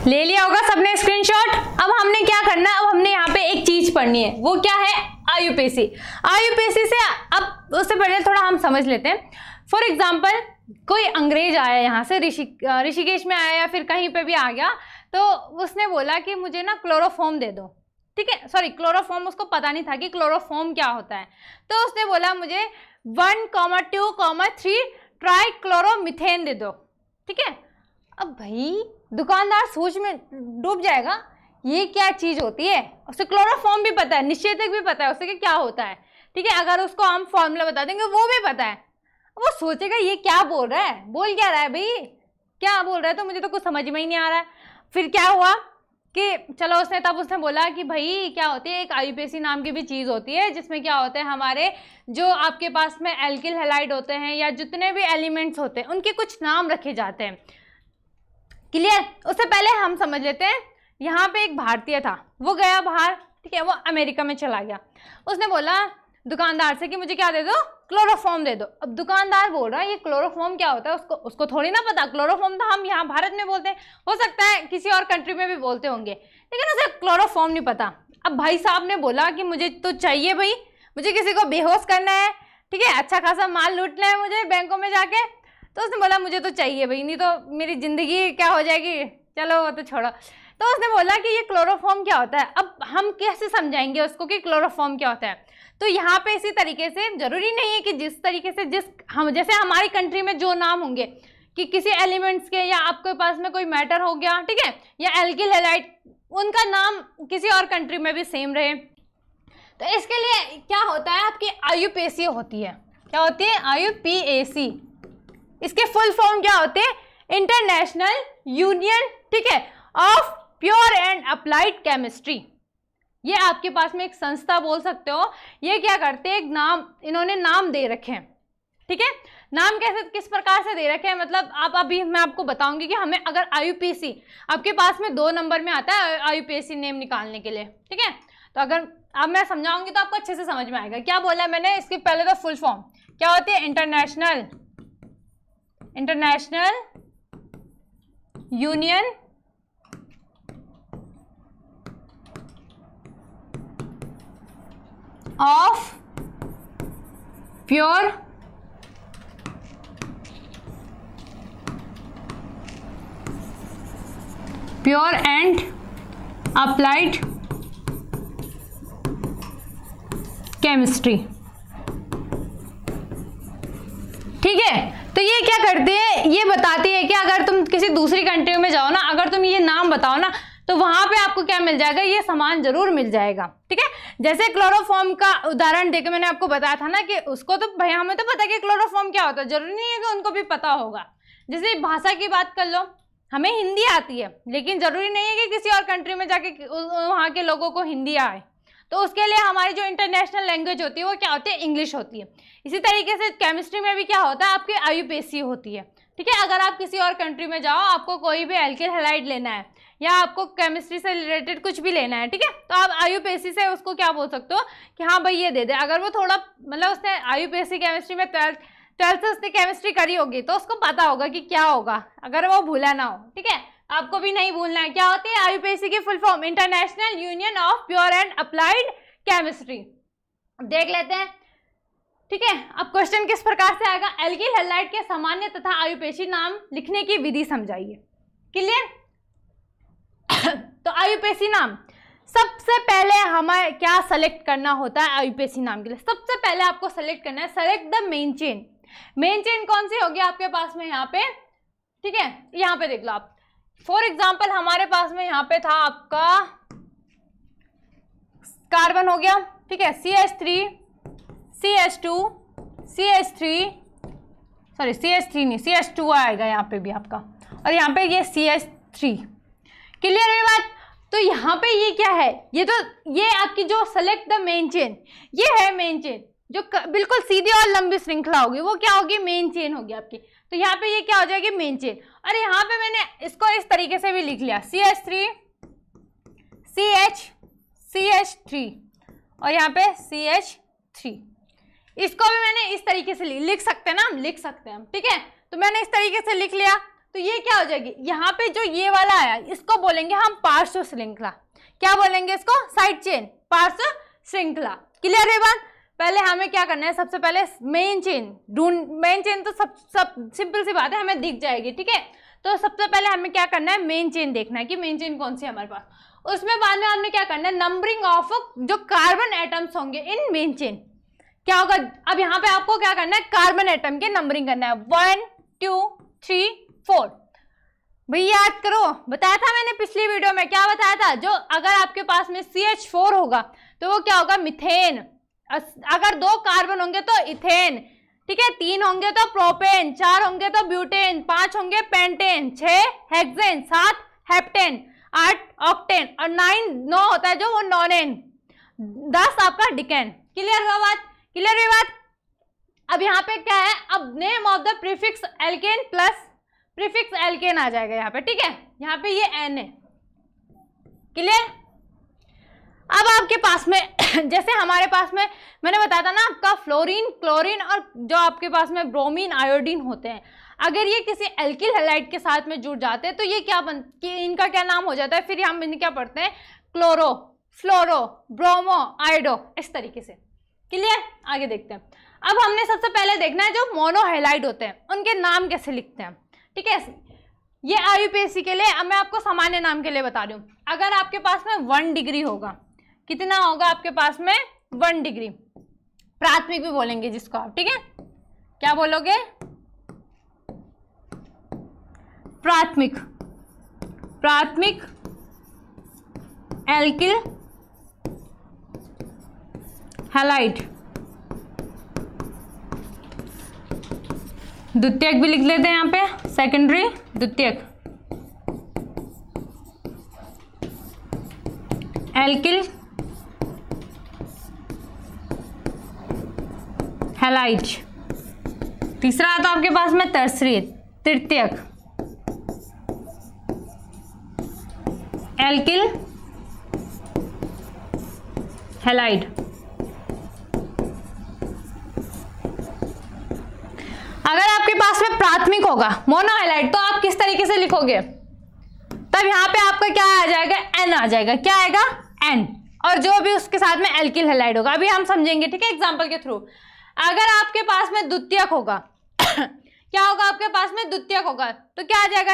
ले लिया होगा सबने स्क्रीनशॉट। अब हमने क्या करना है? अब हमने यहाँ पे एक चीज पढ़नी है, वो क्या है? आयुपेसी। आयुपेसी से अब उससे पहले थोड़ा हम समझ लेते हैं। फॉर एग्जाम्पल, कोई अंग्रेज आया यहाँ से, ऋषिकेश में आया या फिर कहीं पे भी आ गया, तो उसने बोला कि मुझे ना क्लोरोफॉर्म दे दो। ठीक है, सॉरी क्लोरोफॉर्म, उसको पता नहीं था कि क्लोरोफॉर्म क्या होता है। तो उसने बोला मुझे 1,2,3 ट्राइक्लोरोमीथेन दे दो। ठीक है, अब भाई दुकानदार सोच में डूब जाएगा, ये क्या चीज होती है। उसे क्लोरोफॉर्म भी पता है, निश्चेतक भी पता है उसे कि क्या होता है। ठीक है, अगर उसको हम फॉर्मूला बता देंगे वो भी पता है, वो सोचेगा ये क्या बोल रहा है, बोल क्या रहा है भाई, क्या बोल रहा है, तो मुझे तो कुछ समझ में ही नहीं आ रहा है। फिर क्या हुआ कि चलो उसने बोला कि भाई क्या होती है, एक आयुपेसी नाम की भी चीज़ होती है, जिसमें क्या होते हैं हमारे जो आपके पास में एल्किल हैलाइड होते हैं या जितने भी एलिमेंट्स होते हैं उनके कुछ नाम रखे जाते हैं। क्लियर? उससे पहले हम समझ लेते हैं, यहाँ पे एक भारतीय था, वो गया बाहर, ठीक है, वो अमेरिका में चला गया। उसने बोला दुकानदार से कि मुझे क्या दे दो, क्लोरोफॉर्म दे दो। अब दुकानदार बोल रहा है ये क्लोरोफॉर्म क्या होता है, उसको थोड़ी ना पता। क्लोरोफॉर्म तो हम यहाँ भारत में बोलते हैं, हो सकता है किसी और कंट्री में भी बोलते होंगे, लेकिन उसे क्लोरोफॉर्म नहीं पता। अब भाई साहब ने बोला कि मुझे तो चाहिए भाई, मुझे किसी को बेहोश करना है, ठीक है, अच्छा खासा माल लूटना है मुझे बैंकों में जाके। तो उसने बोला मुझे तो चाहिए भाई, नहीं तो मेरी ज़िंदगी क्या हो जाएगी, चलो वो तो छोड़ो। तो उसने बोला कि ये क्लोरोफॉर्म क्या होता है। अब हम कैसे समझाएंगे उसको कि क्लोरोफॉर्म क्या होता है। तो यहाँ पे इसी तरीके से, जरूरी नहीं है कि जिस तरीके से जैसे हमारी कंट्री में जो नाम होंगे कि किसी एलिमेंट्स के, या आपके पास में कोई मैटर हो गया, ठीक है, या एल्किल हैलाइड, उनका नाम किसी और कंट्री में भी सेम रहे। तो इसके लिए क्या होता है, आपकी आयुपेसी होती है। क्या होती है? आयुपेसी। इसके फुल फॉर्म क्या होते हैं? इंटरनेशनल यूनियन, ठीक है, of pure and applied chemistry. ये आपके पास में एक संस्था बोल सकते हो। ये क्या करते हैं, एक नाम, इन्होंने नाम दे रखे हैं, ठीक है। नाम कैसे किस प्रकार से दे रखे हैं, मतलब आप अभी मैं आपको बताऊंगी कि हमें अगर IUPAC आपके पास में 2 नंबर में आता है IUPAC नेम निकालने के लिए, ठीक है। तो अगर अब मैं समझाऊंगी तो आपको अच्छे से समझ में आएगा। क्या बोला मैंने, इसकी पहले तो फुल फॉर्म क्या होती है, international union of pure and applied chemistry, ठीक है। तो ये क्या करती है, ये बताती है कि अगर तुम किसी दूसरी कंट्री में जाओ ना, अगर तुम ये नाम बताओ ना, तो वहां पे आपको क्या मिल जाएगा, ये सामान जरूर मिल जाएगा, ठीक है। जैसे क्लोरोफॉर्म का उदाहरण देके मैंने आपको बताया था ना कि उसको तो भैया हमें तो पता है कि क्लोरोफॉर्म क्या होता है, जरूरी नहीं है कि उनको भी पता होगा। जैसे भाषा की बात कर लो, हमें हिंदी आती है, लेकिन जरूरी नहीं है कि किसी और कंट्री में जाके वहाँ के लोगों को हिंदी आए। तो उसके लिए हमारी जो इंटरनेशनल लैंग्वेज होती है वो क्या होती है, इंग्लिश होती है। इसी तरीके से केमिस्ट्री में भी क्या होता है, आपकी IUPAC होती है, ठीक है। अगर आप किसी और कंट्री में जाओ, आपको कोई भी एल्किल हैलाइड लेना है या आपको केमिस्ट्री से रिलेटेड कुछ भी लेना है, ठीक है, तो आप IUPAC से उसको क्या बोल सकते हो कि हाँ भाई ये दे दे। अगर वो थोड़ा मतलब उसने IUPAC केमिस्ट्री में 12th से उसने केमिस्ट्री करी होगी तो उसको पता होगा कि क्या होगा, अगर वो भूला ना हो, ठीक है। आपको भी नहीं भूलना है। क्या होती है IUPAC की full form, international union of pure and applied chemistry. देख लेते हैं, ठीक है। अब क्वेश्चन किस प्रकार से आएगा, एल्किल हैलाइड के सामान्य तथा IUPAC नाम लिखने की विधि समझाइए। क्लियर। तो IUPAC नाम सबसे पहले हमें क्या सेलेक्ट करना होता है IUPAC नाम के लिए, सबसे पहले आपको सेलेक्ट करना है, select the main chain. Main chain कौन सी होगी आपके पास में यहाँ पे, ठीक है। यहाँ पे देख लो आप, फॉर एग्जाम्पल हमारे पास में यहाँ पे था आपका कार्बन हो गया, ठीक है, CH3 CH2 CH3 sorry CH3 नहीं CH2 आएगा यहाँ पे भी आपका, और यहाँ पे ये CH3। क्लियर है बात। तो यहाँ पे ये क्या है, ये आपकी जो सेलेक्ट द मेन चेन, ये है मेन चेन, जो बिल्कुल सीधी और लंबी श्रृंखला होगी वो क्या होगी, मेन चेन होगी आपकी। तो यहाँ पे ये क्या हो जाएगी, मेन चेन। और यहाँ पे मैंने इसको इस तरीके से भी लिख लिया, CH3 CH3 और यहाँ पे CH3, इसको भी मैंने इस तरीके से लिख सकते हैं ना, हम लिख सकते हैं, ठीक है। तो मैंने इस तरीके से लिख लिया, तो ये क्या हो जाएगी, यहाँ पे जो ये वाला आया इसको बोलेंगे हम पार्श्व श्रृंखला। क्या बोलेंगे इसको, साइड चेन, पार्श्व श्रृंखला। क्लियर है बात। पहले हमें क्या करना है, सबसे पहले मेन चेन मेन चेन तो सब सिंपल सी बात है, हमें दिख जाएगी, ठीक है। तो सबसे पहले हमें क्या करना है, मेन चेन देखना है कि मेन चेन कौन सी है हमारे पास। उसमें बाद में हमने क्या करना है, नंबरिंग ऑफ जो कार्बन एटम्स होंगे इन मेन चेन क्या होगा। अब यहाँ पे आपको क्या करना है, कार्बन एटम के नंबरिंग करना है, 1 2 3 4। भैया याद करो, बताया था मैंने पिछली वीडियो में, क्या बताया था, जो अगर आपके पास में CH4 होगा तो वो क्या होगा, मिथेन। अगर 2 कार्बन होंगे तो इथेन, ठीक है, 3 होंगे तो प्रोपेन, 4 होंगे तो ब्यूटेन, 5 होंगे पेंटेन, 6 हेक्सेन, 7 हेप्टेन, 8 ऑक्टेन और 9 होता है जो वो नॉनेन, 10 आपका डिकेन। क्लियर हुआ बात, क्लियर हुई बात। अब यहाँ पे क्या है, अब name of the prefix alkane plus prefix alkane आ जाएगा यहाँ पे, ठीक है। यहाँ पे ये N है। क्लियर। अब आपके पास में जैसे हमारे पास में मैंने बताया था ना आपका फ्लोरीन, क्लोरीन और जो आपके पास में ब्रोमीन, आयोडीन होते हैं, अगर ये किसी एल्किल हैलाइड के साथ में जुड़ जाते हैं तो ये क्या इनका क्या नाम हो जाता है, फिर हम इन्हें क्या पढ़ते हैं, क्लोरो, फ्लोरो, ब्रोमो, आयोडो, इस तरीके से। क्लियर। आगे देखते हैं। अब हमने सबसे पहले देखना है जो मोनोहैलाइड होते हैं उनके नाम कैसे लिखते हैं, ठीक है। ये IUPAC के लिए, अब मैं आपको सामान्य नाम के लिए बता रही हूँ। अगर आपके पास में 1 डिग्री होगा, कितना होगा आपके पास में, 1 डिग्री, प्राथमिक भी बोलेंगे जिसको आप, ठीक है। क्या बोलोगे, प्राथमिक, प्राथमिक एल्किल हैलाइड। द्वितीयक भी लिख लेते हैं यहाँ पे, सेकेंडरी, द्वितीयक, एल्किल हैलाइड। तीसरा आता आपके पास में टर्सरी, तृतीयक, एल्किल हैलाइड। अगर आपके पास में प्राथमिक होगा मोनोहैलाइड तो आप किस तरीके से लिखोगे, तब यहाँ पे आपका क्या आ जाएगा, एन आ जाएगा। क्या आएगा, एन। और जो भी उसके साथ में एल्किल हैलाइड होगा, अभी हम समझेंगे, ठीक है, एग्जांपल के थ्रू। अगर आपके पास में द्वितीयक होगा क्या होगा, आपके पास में द्वितीयक होगा तो क्या आ जाएगा,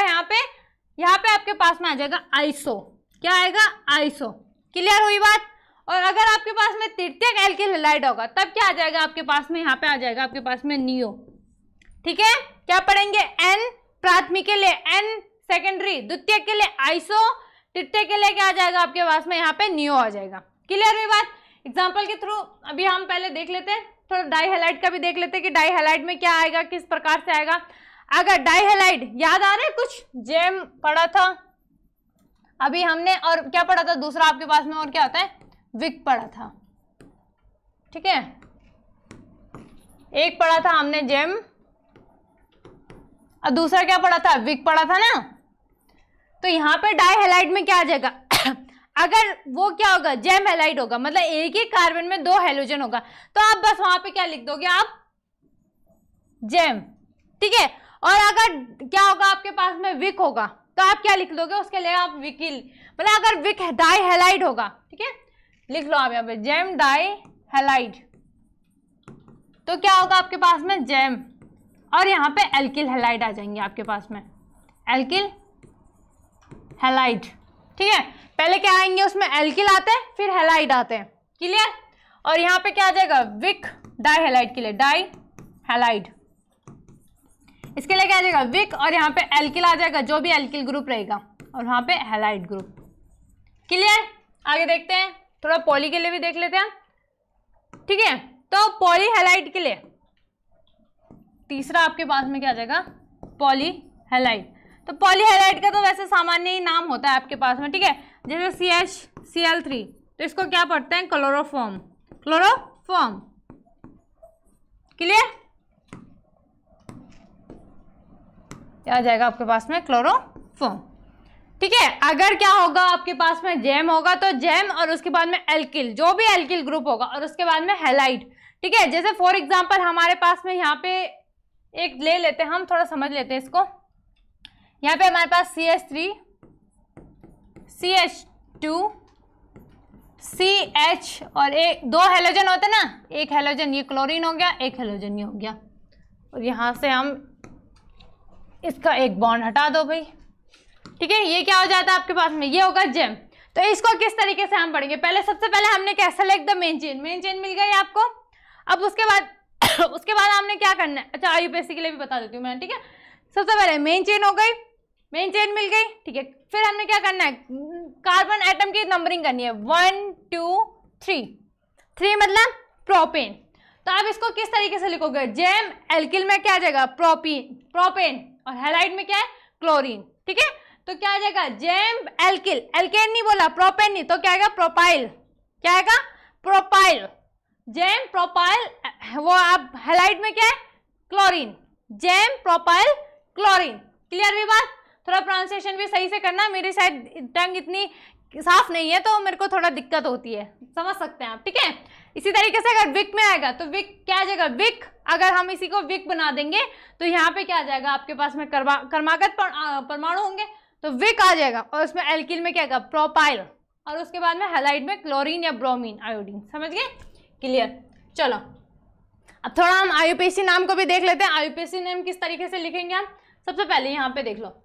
यहाँ पे आपके पास में आ जाएगा आइसो। क्या आएगा, आइसो। क्लियर हुई बात। और अगर आपके पास में तृतीयक एल्किल हैलाइड होगा तब क्या आ जाएगा आपके पास में, यहाँ पे आ जाएगा आपके पास में नियो। ठीक है, क्या पढ़ेंगे, एन प्राथमिक के लिए, एन सेकेंडरी, द्वितीयक के लिए आइसो, तृतीयक के लिए क्या आ जाएगा आपके पास में, यहाँ पे नियो आ जाएगा। क्लियर हुई बात। एग्जाम्पल के थ्रू अभी हम पहले देख लेते हैं, थोड़ा डाई हैलाइड का भी देख लेते हैं कि डाई हैलाइड में क्या आएगा, किस प्रकार से आएगा। अगर डाई हैलाइड याद आ रहा है, कुछ जेम पढ़ा था अभी हमने, और क्या पढ़ा था दूसरा आपके पास में, और क्या होता है, विक पढ़ा था। ठीक है, एक पढ़ा था हमने जेम और दूसरा क्या पढ़ा था, विक पढ़ा था ना। तो यहाँ पे डाई हैलाइड में क्या आ जाएगा अगर वो क्या होगा, जेम हैलाइड होगा, मतलब एक ही कार्बन में 2 हैलोजन होगा, तो आप बस वहां पे क्या लिख दोगे, आप जेम। ठीक है, और अगर क्या होगा आपके पास में विक होगा तो आप क्या लिख दोगे, उसके लिए आप विकिल, मतलब अगर विक डाई हैलाइड होगा, ठीक है, लिख लो आप यहाँ पे जेम डाई हैलाइड, तो क्या होगा आपके पास में जेम, और यहाँ पे एल्किल हैलाइड आ जाएंगे आपके पास में, एल्किल हैलाइड। ठीक है, पहले क्या आएंगे उसमें, एल्किल आते हैं फिर हैलाइड आते हैं। क्लियर। और यहाँ पे क्या आ जाएगा, विक डाई हैलाइड के लिए डाई हैलाइड, इसके लिए क्या आ जाएगा विक, और यहाँ पे एल्किल आ जाएगा, जो भी एल्किल ग्रुप रहेगा, और वहाँ पे हैलाइड ग्रुप। क्लियर। आगे देखते हैं, थोड़ा पॉली के लिए भी देख लेते हैं। ठीक है, तो पॉली हैलाइड के लिए तीसरा आपके पास में क्या आ जाएगा, पॉली हैलाइड। तो पॉली हैलाइड का तो वैसे सामान्य ही नाम होता है आपके पास में। ठीक है, जैसे CH Cl3, तो इसको क्या पढ़ते हैं, क्लोरोफॉर्म, क्लोरोफॉर्म। क्लियर। क्या आ जाएगा आपके पास में, क्लोरोफॉर्म। ठीक है, अगर क्या होगा आपके पास में जेम होगा तो जेम, और उसके बाद में एल्किल, जो भी एल्किल ग्रुप होगा, और उसके बाद में हैलाइड। ठीक है, जैसे फॉर एग्जांपल हमारे पास में यहाँ पे एक ले लेते हैं, हम थोड़ा समझ लेते हैं इसको। यहाँ पे हमारे पास CH3 CH2 CH और एक 2 हैलोजन होते ना, एक हैलोजन ये क्लोरीन हो गया, एक हैलोजन ये हो गया, और यहाँ से हम इसका एक बॉन्ड हटा दो भाई। ठीक है, ये क्या हो जाता है आपके पास में, ये होगा जेम। तो इसको किस तरीके से हम पढ़ेंगे, पहले सबसे पहले हमने क्या, select the main chain, main chain मिल गई आपको। अब उसके बाद हमने क्या करना है, अच्छा IUPAC के लिए भी बता देती हूँ मैं। ठीक है, सबसे पहले मेन चेन हो गई, मेन चेन मिल गई। ठीक है, फिर हमने क्या करना है, कार्बन एटम की नंबरिंग करनी है, 1 2 3, 3 मतलब प्रोपेन। तो आप इसको किस तरीके से लिखोगे, जेम, एल्किल में क्या आ जाएगा, प्रोपेन, और हैलाइड में क्या है, क्लोरीन। ठीक है, तो क्या आ जाएगा, जेम एल्किल, एल्केन नहीं बोला, प्रोपेन नहीं, तो क्या आएगा, प्रोपाइल। क्या आएगा, प्रोपाइल, जेम प्रोपाइल, वो आप हैलाइड में क्या है, chlorine, gem propyl chlorine. Clear हुई बात। थोड़ा प्रोनाउंसिएशन भी सही से करना, मेरी शायद टंग इतनी साफ नहीं है तो मेरे को थोड़ा दिक्कत होती है, समझ सकते हैं आप। ठीक है, इसी तरीके से अगर विक में आएगा तो विक क्या आ जाएगा, विक, अगर हम इसी को विक बना देंगे तो यहाँ पे क्या आ जाएगा आपके पास में, कर्मागत परमाणु होंगे तो विक आ जाएगा, और उसमें एल्किल में क्या आएगा, प्रोपाइल, और उसके बाद में हैलाइड में क्लोरीन या ब्रोमीन, आयोडीन। समझ गए। क्लियर। चलो अब थोड़ा हम IUPAC नाम को भी देख लेते हैं। IUPAC नाम किस तरीके से लिखेंगे हम, सबसे पहले यहाँ पे देख लो,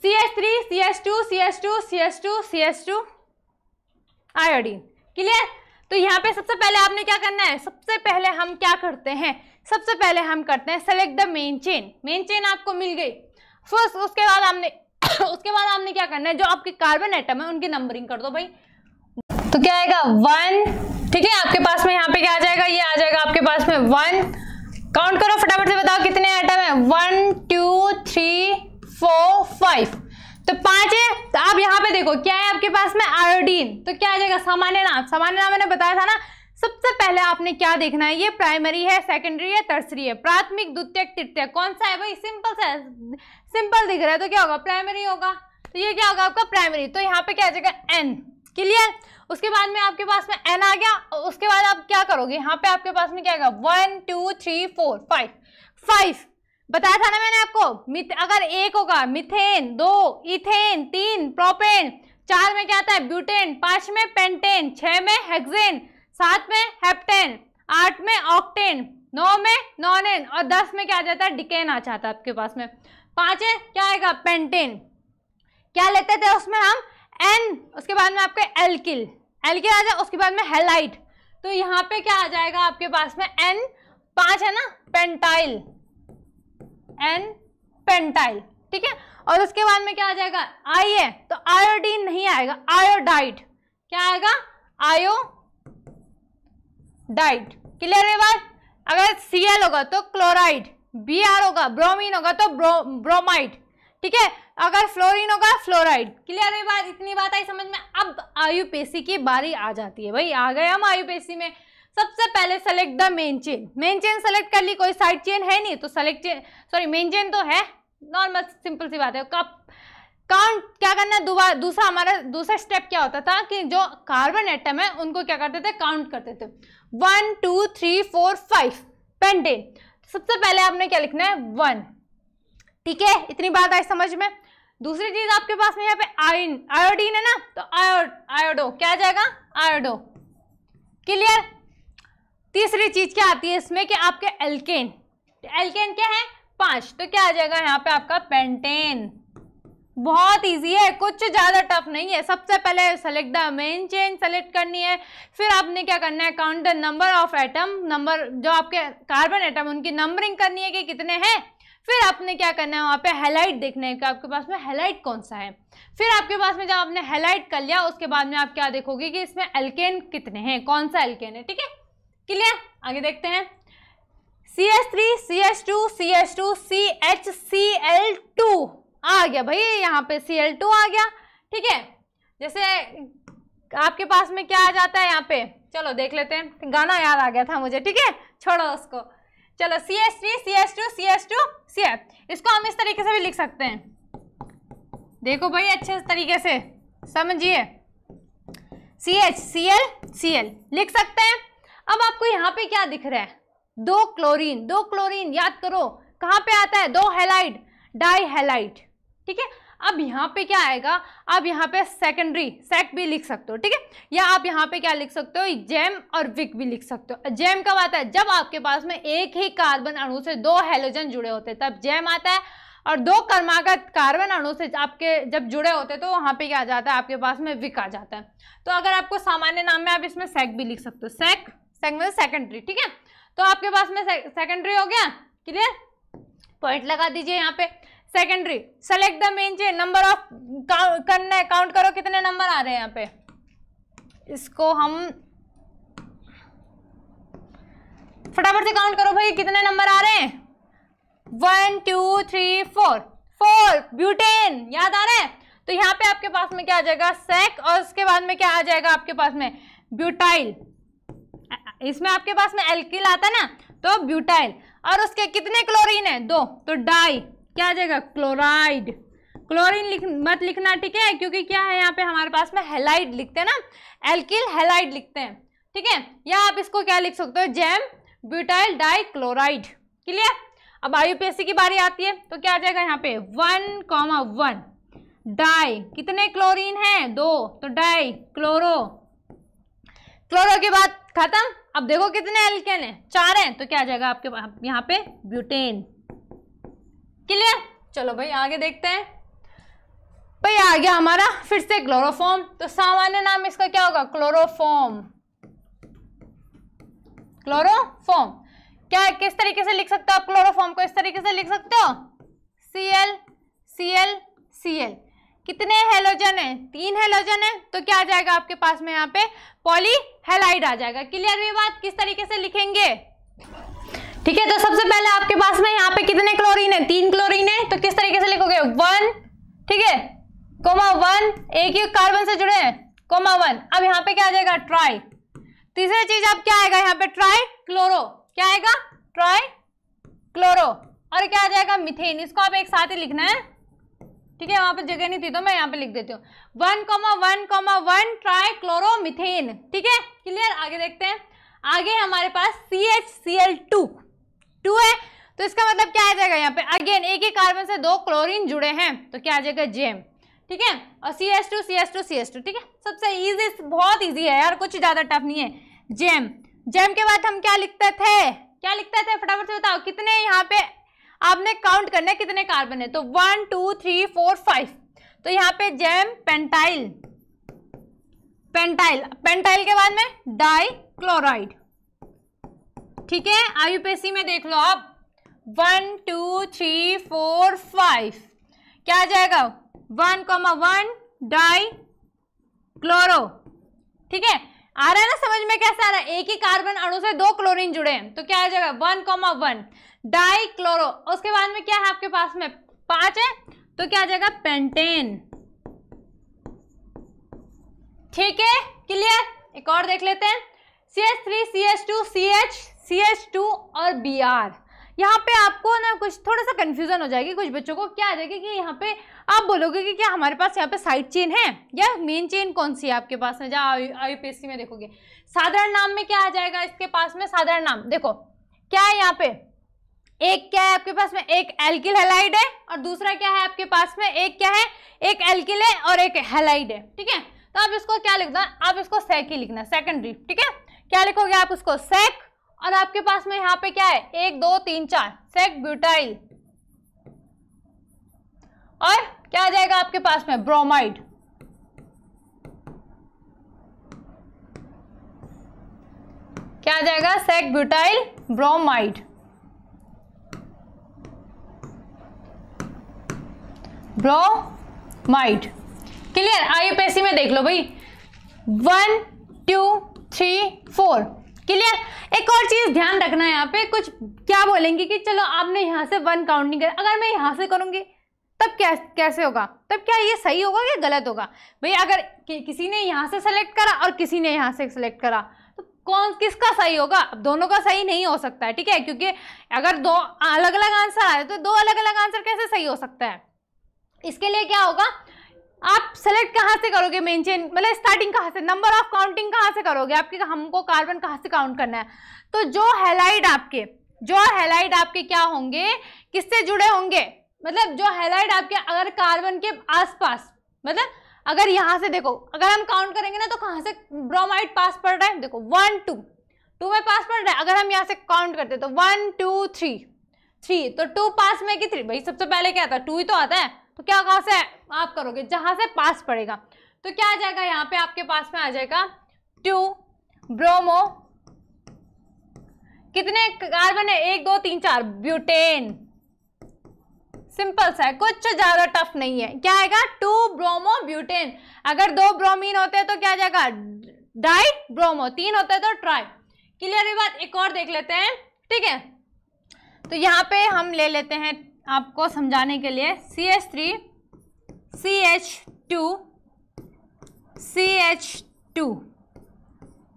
CH3 CH2 CH2 CH2 CH2 iodine. Clear. तो यहाँ पे सबसे पहले आपने क्या करना है, सबसे पहले हम क्या करते हैं, सबसे पहले हम करते हैं select the main chain. Main chain आपको मिल गई, फर्स्ट उसके बाद हमने क्या करना है, जो आपके कार्बन एटम है उनकी नंबरिंग कर दो भाई। तो क्या आएगा 1। ठीक है, आपके पास में यहाँ पे क्या आ जाएगा, ये आ जाएगा आपके पास में 1। काउंट करो फटाफट से, बताओ कितने एटम है, 1 2 3 4 5, तो 5 है। तो आप यहाँ पे देखो क्या है आपके पास में, आयोडीन, तो क्या आ जाएगा, सामान्य नाम, सामान्य नाम मैंने बताया था ना, सबसे पहले आपने क्या देखना है, ये प्राइमरी है, सेकेंडरी है, टर्सरी है, प्राथमिक, द्वितीयक, तृतीयक, कौन सा है भाई? सिंपल सा है, सिंपल दिख रहा है तो क्या होगा? प्राइमरी होगा। तो ये क्या होगा आपका? प्राइमरी। तो यहाँ पे क्या आ जाएगा? एन। क्लियर? उसके बाद में आपके पास में एन आ गया, उसके बाद आप क्या करोगे? यहाँ पे आपके पास में क्या आएगा? 1 2 3 4 5 बताया था ना मैंने आपको। अगर एक होगा मिथेन, 2 इथेन, 3 प्रोपेन, 4 में क्या आता है? ब्यूटेन, 5 में पेंटेन, 6 में हेक्सेन, 7 में हेप्टेन, 8 में ऑक्टेन, 9 में नॉनेन और 10 में क्या आ जाता है? डिकेन आ जाता है आपके पास में। 5 है क्या आएगा? पेंटेन। क्या लेते थे उसमें हम? एन। उसके बाद में आपके एल्किल आ जाए, उसके बाद में हेलाइट। तो यहाँ पे क्या आ जाएगा आपके पास में? एन 5 है ना, पेंटाइल, एन पेंटाइल। ठीक है, और उसके बाद में क्या आ जाएगा? आई है तो आयोडीन नहीं आएगा, आयोडाइड। क्या आएगा? आयोडाइड। क्लियर है बात? अगर Cl होगा तो क्लोराइड, Br होगा, ब्रोमीन होगा तो ब्रोमाइड। ठीक है, अगर फ्लोरीन होगा फ्लोराइड। क्लियर है बात? इतनी बात आई समझ में। अब आयुपेसी की बारी आ जाती है भाई, आ गए हम आयुपेसी में। सबसे पहले select the main chain. Main chain select कर ली, कोई साइड चेन है नहीं तो select chain, sorry main chain तो है, नॉर्मल सिंपल सी बात है। काउंट क्या करना है? दूसरा हमारा दूसरा स्टेप क्या होता था कि जो कार्बन एटम है उनको क्या करते थे? काउंट करते थे। 1 2 3 4 5 पेंटेन। सबसे पहले आपने क्या लिखना है? 1। ठीक है, इतनी बात आई समझ में। दूसरी चीज आपके पास में यहाँ पे आयोडीन है ना, तो आयोडो क्या आ जाएगा? आयोडो। क्लियर? तीसरी चीज क्या आती है इसमें कि आपके एल्केन। एल्केन क्या है? 5, तो क्या आ जाएगा यहाँ पे आपका? पेंटेन। बहुत इजी है, कुछ ज्यादा टफ नहीं है। सबसे पहले select the main chain select करनी है, फिर आपने क्या करना है? Count the number of atom, number जो आपके कार्बन एटम उनकी नंबरिंग करनी है कि कितने हैं। फिर आपने क्या करना है? वहाँ पे हेलाइट देखना है कि आपके पास में हेलाइट कौन सा है। फिर आपके पास में जब आपने हेलाइट कर लिया उसके बाद में आप क्या देखोगे कि इसमें एल्केन कितने हैं, कौन सा एल्केन है। ठीक है, क्लियर? आगे देखते हैं। CH3 CH2 CH2 CHCl2 आ गया भाई, यहाँ पे Cl2 आ गया। ठीक है, जैसे आपके पास में क्या आ जाता है यहाँ पे? चलो देख लेते हैं, गाना याद आ गया था मुझे। ठीक है, छोड़ो उसको। चलो CH3 CH2 CH2 CH, इसको हम इस तरीके से भी लिख सकते हैं। देखो भाई अच्छे तरीके से समझिए, CH Cl Cl लिख सकते हैं। अब आपको यहाँ पे क्या दिख रहा है? 2 क्लोरीन, 2 क्लोरीन याद करो कहाँ पे आता है? 2 हैलाइड, डाई हैलाइड। ठीक है, अब यहाँ पे क्या आएगा? आप यहाँ पे सेकेंडरी सेक भी लिख सकते हो। ठीक है, या आप यहाँ पे क्या लिख सकते हो? जेम और विक भी लिख सकते हो। जेम कब आता है? जब आपके पास में एक ही कार्बन अणु से 2 हैलोजन जुड़े होते हैं तब जेम आता है, और 2 क्रमागत कार्बन अणु से आपके जब जुड़े होते तो वहाँ पे क्या आ जाता है? आपके पास में विक आ जाता है। तो अगर आपको सामान्य नाम में आप इसमें सेक भी लिख सकते हो, सेक में सेकेंडरी। ठीक है, तो आपके पास में सेकेंडरी हो गया। क्लियर? पॉइंट लगा दीजिए यहाँ पे। Secondary select the main chain, number of करना है, काउंट करो कितने नंबर आ रहे हैं यहाँ पे। इसको हम फटाफट से काउंट करो भाई, कितने नंबर आ रहे हैं? 1 2 3 4 ब्यूटेन। याद आ रहा है? तो यहाँ पे आपके पास में क्या आ जाएगा? सेक, और उसके बाद में क्या आ जाएगा आपके पास में? ब्यूटाइल। इसमें आपके पास में एल्किल आता है ना, तो ब्यूटाइल। और उसके कितने क्लोरीन है? 2, तो डाई क्या आ जाएगा? क्लोराइड। क्लोरीन मत लिखना, ठीक है, क्योंकि क्या है यहाँ पे हमारे पास में हेलाइड लिखते हैं ना, एल्किल हेलाइड लिखते हैं। ठीक है, या आप इसको क्या लिख सकते हो? Gem butyl di chloride. Clear? अब आयुपेसी की बारी आती है तो क्या आ जाएगा यहाँ पे? 1,1 डाई। कितने क्लोरीन है? 2, तो डाई क्लोरो। क्लोरो के बाद खत्म। अब देखो कितने एल्केन है? 4 हैं, तो क्या आ जाएगा आपके यहाँ पे? ब्यूटेन। क्लियर? चलो भाई आगे देखते हैं। भाई आ गया हमारा फिर से क्लोरोफॉर्म, तो सामान्य नाम इसका क्या होगा? क्लोरोफॉर्म। क्लोरोफॉर्म क्या किस तरीके से लिख सकते हो आप क्लोरोफॉर्म को? इस तरीके से लिख सकते हो, Cl Cl Cl। कितने हेलोजन है? 3 हेलोजन है, तो क्या आ जाएगा आपके पास में यहाँ पे? पॉली हेलाइड आ जाएगा। क्लियर ये बात? किस तरीके से लिखेंगे? ठीक है, तो सबसे पहले आपके पास में यहाँ पे कितने क्लोरीन है? 3 क्लोरीन है, तो किस तरीके से लिखोगे? 1, ठीक है, कोमा 1, एक ही कार्बन से जुड़े हैं, कोमा 1। अब यहाँ पे क्या आ जाएगा? ट्राई। तीसरी चीज अब क्या आएगा यहाँ पे, ट्राई क्लोरो, क्या आएगा, ट्राई क्लोरो, और क्या आ जाएगा, मीथेन। इसको आप एक साथ ही लिखना है, ठीक है, वहां पे जगह नहीं थी तो मैं यहाँ पे लिख देती हूँ 1,1,1 ट्राई क्लोरो मीथेन, ठीक है, क्लियर। आगे देखते हैं, आगे हमारे पास CHCl2 है, तो इसका मतलब क्या आ जाएगा यहाँ पे, अगेन एक ही कार्बन से 2 क्लोरीन जुड़े हैं, तो क्या आ जाएगा, जेम, ठीक है, और CH2, ठीक है, सबसे इजी, बहुत इजी है यार, कुछ ज्यादा टफ नहीं है, जेम। जेम के बाद हम क्या लिखते थे, फटाफट से बताओ, कितने यहाँ पे आपने काउंट करना है कितने कार्बन है, तो 1 2 3 4 5, तो यहाँ पे जेम पेंटाइल के बाद में डाई क्लोराइड, ठीक है, आईयूपीएसी में देख लो आप, 1 2 3 4 5, क्या आ जाएगा, 1,1 डाई क्लोरो, ठीक है, आ रहा है ना समझ में, कैसे आ रहा है, एक ही कार्बन अणु से 2 क्लोरीन जुड़े हैं, तो क्या आ जाएगा, 1,1 डाई क्लोरो, उसके बाद में क्या है आपके पास में, 5 है, तो क्या आ जाएगा, पेंटेन, ठीक है, क्लियर। एक और देख लेते हैं, CH3 CH2 CH2 और Br। यहाँ पे आपको ना कुछ थोड़ा सा कंफ्यूजन हो जाएगी, कुछ बच्चों को क्या आ जाएगी कि यहाँ पे आप बोलोगे कि क्या हमारे पास यहाँ पे साइड चेन है या मेन चेन कौन सी है आपके पास में, जहाँ आईयूपीएसी में देखोगे साधारण नाम में क्या आ जाएगा, इसके पास में साधारण नाम देखो क्या है, यहाँ पे एक क्या है आपके पास में, एक एल्किल हैलाइड है, और दूसरा क्या है आपके पास में, एक क्या है, एक एल्किल है और एक हैलाइड है, ठीक है, तो आप इसको क्या लिखना, आप इसको सेक ही लिखना, सेकेंडरी, ठीक है, क्या लिखोगे आप उसको, सेक, और आपके पास में यहाँ पे क्या है, 1 2 3 4 सेक ब्यूटाइल, और क्या आ जाएगा आपके पास में, ब्रोमाइड, क्या आ जाएगा, sec butyl bromide, bromide, clear. IUPAC में देख लो भाई, 1 2 3 4, क्लियर। एक और चीज ध्यान रखना है यहाँ पे, कुछ क्या बोलेंगे कि चलो आपने यहाँ से 1 काउंट नहीं किया, अगर मैं यहाँ से करूंगी तब कैसे होगा, तब क्या ये सही होगा या गलत होगा, भाई अगर किसी ने यहाँ से सेलेक्ट करा और किसी ने यहाँ से सेलेक्ट करा तो कौन किसका सही होगा, दोनों का सही नहीं हो सकता है, ठीक है, क्योंकि अगर 2 अलग अलग आंसर आए तो 2 अलग अलग आंसर कैसे सही हो सकता है। इसके लिए क्या होगा, आप सेलेक्ट कहाँ से करोगे, मेन चेन मतलब स्टार्टिंग कहाँ से, नंबर ऑफ काउंटिंग कहाँ से करोगे, आपके हमको कार्बन कहाँ से काउंट करना है, तो जो हैलाइड आपके क्या होंगे, किससे जुड़े होंगे, मतलब जो हैलाइड आपके अगर कार्बन के आसपास, मतलब अगर यहाँ से देखो, अगर हम काउंट करेंगे ना तो कहाँ से ब्रोमाइड पास पड़ रहा है, देखो 1 2 में पास पड़ रहा है, अगर हम यहाँ से काउंट करते तो 1 2 3 तो 2 पास में कि 3, भाई सबसे पहले क्या आता है, 2 ही तो आता है, तो क्या कहाँ से आप करोगे, जहां से पास पड़ेगा, तो क्या आ जाएगा यहाँ पे आपके पास में आ जाएगा 2 ब्रोमो, कितने कार्बन है, 1 2 3 4 ब्यूटेन, सिंपल सा है, कुछ ज्यादा टफ नहीं है, क्या आएगा 2 ब्रोमो ब्यूटेन, अगर 2 ब्रोमीन होते हैं तो क्या आ जाएगा, डाई ब्रोमो, 3 होता है तो ट्राई, क्लियर ये बात। एक और देख लेते हैं, ठीक है, तो यहाँ पे हम ले लेते हैं आपको समझाने के लिए CH3 CH2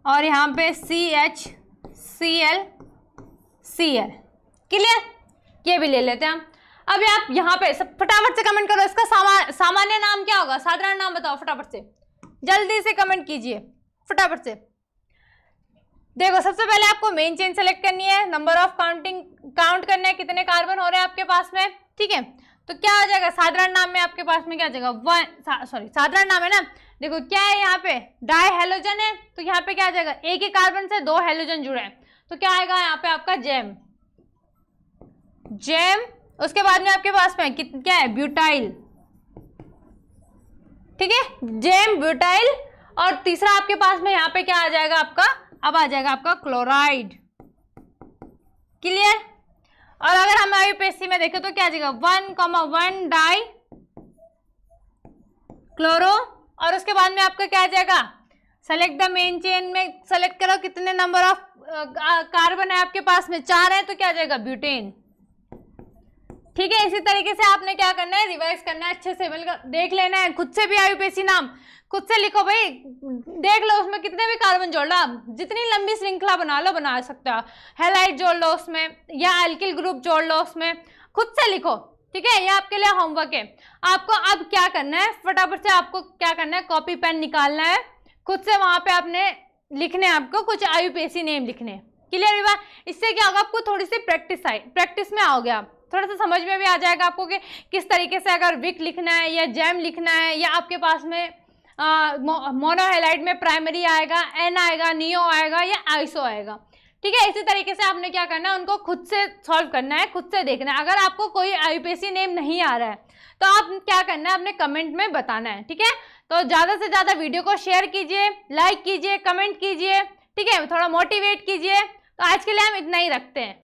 और यहाँ पे CHCl, क्लियर, ये भी ले लेते हैं हम। अब आप यहाँ पे सब फटाफट से कमेंट करो, इसका सामान्य नाम क्या होगा, साधारण नाम बताओ फटाफट से, जल्दी से कमेंट कीजिए फटाफट से। देखो सबसे पहले आपको मेन चेन सेलेक्ट करनी है, नंबर ऑफ काउंट करना है, कितने कार्बन हो रहे हैं आपके पास में, ठीक है, तो क्या आ जाएगा, साधारण नाम में आपके पास में क्या आ जाएगा, साधारण नाम है ना, देखो क्या है यहाँ पे डाई हेलोजन है, तो यहाँ पे क्या आ जाएगा, एक ही कार्बन से 2 हेलोजन जुड़े हैं, तो क्या आएगा यहाँ पे आपका जेम, उसके बाद में आपके पास में क्या है, ब्यूटाइल, ठीक है, जेम ब्यूटाइल, और तीसरा आपके पास में यहाँ पे क्या आ जाएगा आपका, अब आ जाएगा आपका क्लोराइड, क्लियर। और अगर हम आईयूपीएसी में देखें तो क्या आ जाएगा, 1,1 डाई क्लोरो, और उसके बाद में आपका क्या आ जाएगा, सेलेक्ट द मेन चेन में सेलेक्ट करो, कितने नंबर ऑफ कार्बन है आपके पास में, 4 है, तो क्या आ जाएगा ब्यूटेन, ठीक है, इसी तरीके से आपने क्या करना है, रिवाइज करना है, अच्छे से देख लेना है, खुद से भी आईयूपीएसी नाम खुद से लिखो भाई, देख लो उसमें कितने भी कार्बन जोड़ लो, आप जितनी लंबी श्रृंखला बना लो, बना सकते हो, हैलाइड जोड़ लो उसमें या अल्किल ग्रुप जोड़ लो उसमें, खुद से लिखो। ठीक है, ये आपके लिए होमवर्क है। आपको अब क्या करना है, फटाफट से आपको क्या करना है, कॉपी पेन निकालना है, खुद से वहां पे आपने लिखने, आपको कुछ आईयूपीएसी नेम लिखने। क्लियर हुआ? इससे क्या होगा, आपको थोड़ी सी प्रैक्टिस में आओगे, आप थोड़ा सा समझ में भी आ जाएगा आपको कि किस तरीके से अगर विक लिखना है या जैम लिखना है, या आपके पास में मोनोहेलाइड में प्राइमरी आएगा, एन आएगा, नियो आएगा या आइसो आएगा। ठीक है, इसी तरीके से आपने क्या करना है, उनको खुद से सॉल्व करना है, खुद से देखना है। अगर आपको कोई आईयूपीएसी नेम नहीं आ रहा है तो आप क्या करना है, अपने कमेंट में बताना है। ठीक है, तो ज़्यादा से ज़्यादा वीडियो को शेयर कीजिए, लाइक कीजिए, कमेंट कीजिए। ठीक है, थोड़ा मोटिवेट कीजिए। तो आज के लिए हम इतना ही रखते हैं।